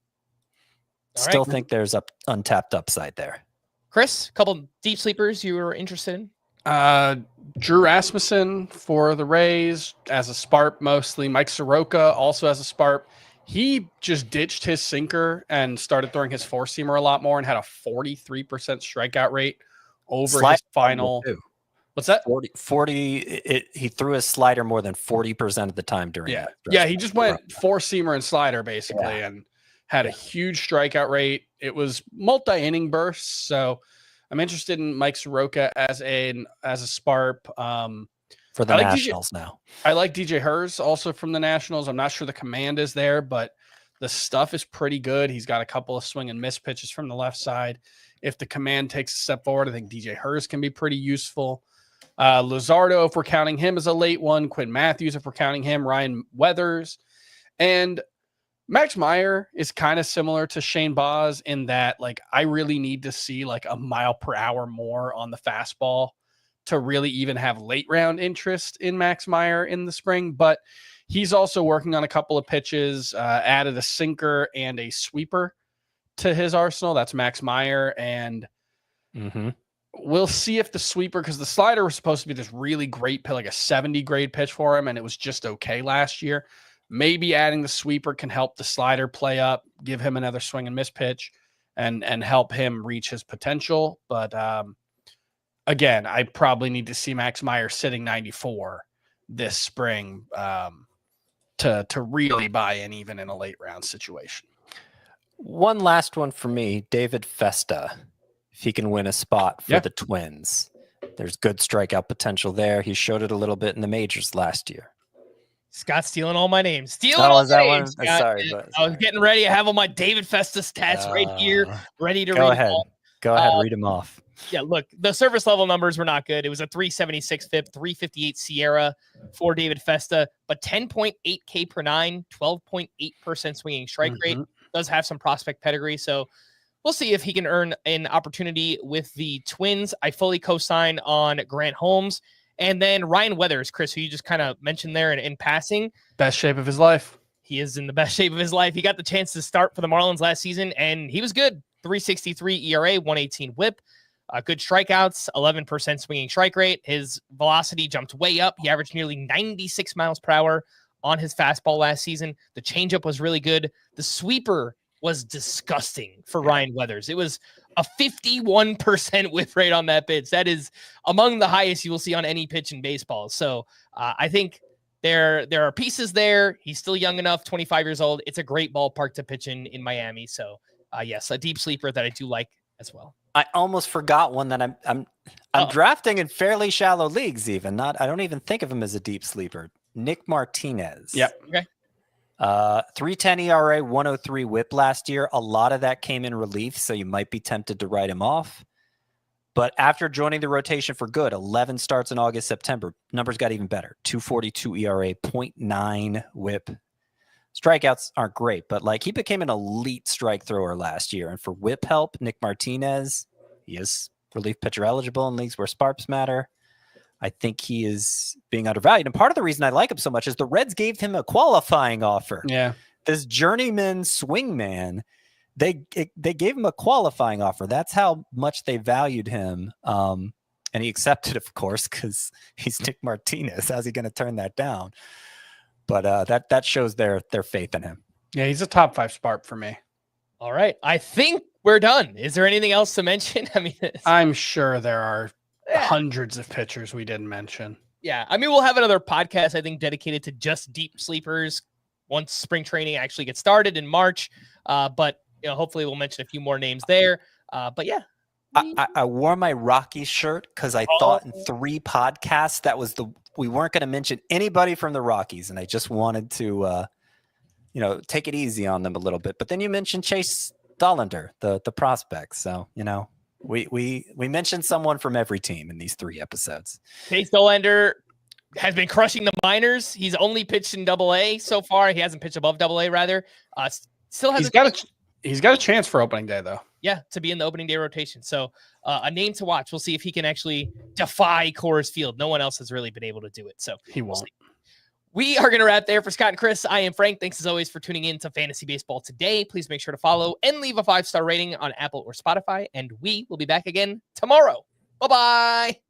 Still think there's untapped upside there. Chris, a couple deep sleepers you were interested in? Drew Rasmussen for the Rays as a SPARP mostly. Mike Soroka also as a SPARP. He just ditched his sinker and started throwing his four-seamer a lot more and had a 43% strikeout rate over his final. What's that? 40 he threw his slider more than 40% of the time during that. Yeah, he just went four-seamer and slider basically and had a huge strikeout rate. It was multi-inning bursts, so I'm interested in Mike Soroka as a SPARP. For the Nationals now. I like DJ Hers also from the Nationals. I'm not sure the command is there, but the stuff is pretty good. He's got a couple of swing and miss pitches from the left side. If the command takes a step forward, I think DJ Hers can be pretty useful. Luzardo, if we're counting him as a late one. Quinn Matthews, if we're counting him. Ryan Weathers. And Max Meyer is kind of similar to Shane Baz in that, like, I really need to see like a mile per hour more on the fastball to really even have late round interest in Max Meyer in the spring. But he's also working on a couple of pitches, added a sinker and a sweeper to his arsenal. That's Max Meyer. And we'll see if the sweeper, because the slider was supposed to be this really great pitch, like a 70 grade pitch for him, and it was just okay last year. Maybe adding the sweeper can help the slider play up, give him another swing and miss pitch, and help him reach his potential. But again, I probably need to see Max Meyer sitting 94 this spring to really buy in, even in a late round situation. One last one for me, David Festa. If he can win a spot for the Twins, there's good strikeout potential there. He showed it a little bit in the majors last year. Scott's stealing all my names. Stealing all my names. Sorry. I was getting ready. I have all my David Festa stats right here, ready to read ahead. Go ahead, read them off. Yeah, look, the service level numbers were not good. It was a 376 FIP, 358 Sierra for David Festa, but 10.8 K per nine, 12.8% swinging strike rate. Does have some prospect pedigree, so we'll see if he can earn an opportunity with the Twins. I fully co-sign on Grant Holmes. And then Ryan Weathers, Chris, who you just kind of mentioned there in passing. Best shape of his life. He is in the best shape of his life. He got the chance to start for the Marlins last season, and he was good. 3.63 ERA, 118 whip. Good strikeouts, 11% swinging strike rate. His velocity jumped way up. He averaged nearly 96 miles per hour on his fastball last season. The changeup was really good. The sweeper was disgusting for Ryan Weathers. It was a 51% whiff rate on that pitch. That is among the highest you will see on any pitch in baseball. So I think there are pieces there. He's still young enough, 25 years old. It's a great ballpark to pitch in Miami. So yes, a deep sleeper that I do like as well. I almost forgot one that I'm drafting in fairly shallow leagues. I don't even think of him as a deep sleeper. Nick Martinez. Yep. Okay. 3.10 ERA, 103 whip last year. A lot of that came in relief, so you might be tempted to write him off. But after joining the rotation for good, 11 starts in August, September, numbers got even better. 2.42 ERA, 0.9 whip. Strikeouts aren't great, but like he became an elite strike thrower last year. And for whip help, Nick Martinez, he is relief pitcher eligible in leagues where SPARPs matter. I think he is being undervalued. And part of the reason I like him so much is the Reds gave him a qualifying offer. Yeah. This journeyman swingman, they gave him a qualifying offer. That's how much they valued him. And he accepted, of course, because he's Nick Martinez. How's he going to turn that down? But that shows their faith in him. Yeah, he's a top 5 SPARP for me. All right. I think we're done. Is there anything else to mention? I mean, I'm sure there are hundreds of pitchers we didn't mention. Yeah. I mean, we'll have another podcast, I think, dedicated to just deep sleepers once spring training actually gets started in March. But hopefully we'll mention a few more names there. But yeah. I wore my Rockies shirt because I thought in 3 podcasts we weren't going to mention anybody from the Rockies, and I just wanted to take it easy on them a little bit. But then you mentioned Chase Dollander, the prospects. So, we mentioned someone from every team in these 3 episodes. Chase Dollander has been crushing the minors. He's only pitched in Double-A so far. He hasn't pitched above Double-A, rather. Still has he's got a chance for opening day, though. Yeah, to be in the opening day rotation. So a name to watch. We'll see if he can actually defy Coors Field. No one else has really been able to do it. So he won't. We are going to wrap there. For Scott and Chris, I am Frank. Thanks as always for tuning in to Fantasy Baseball today. Please make sure to follow and leave a 5-star rating on Apple or Spotify. And we will be back again tomorrow. Bye-bye.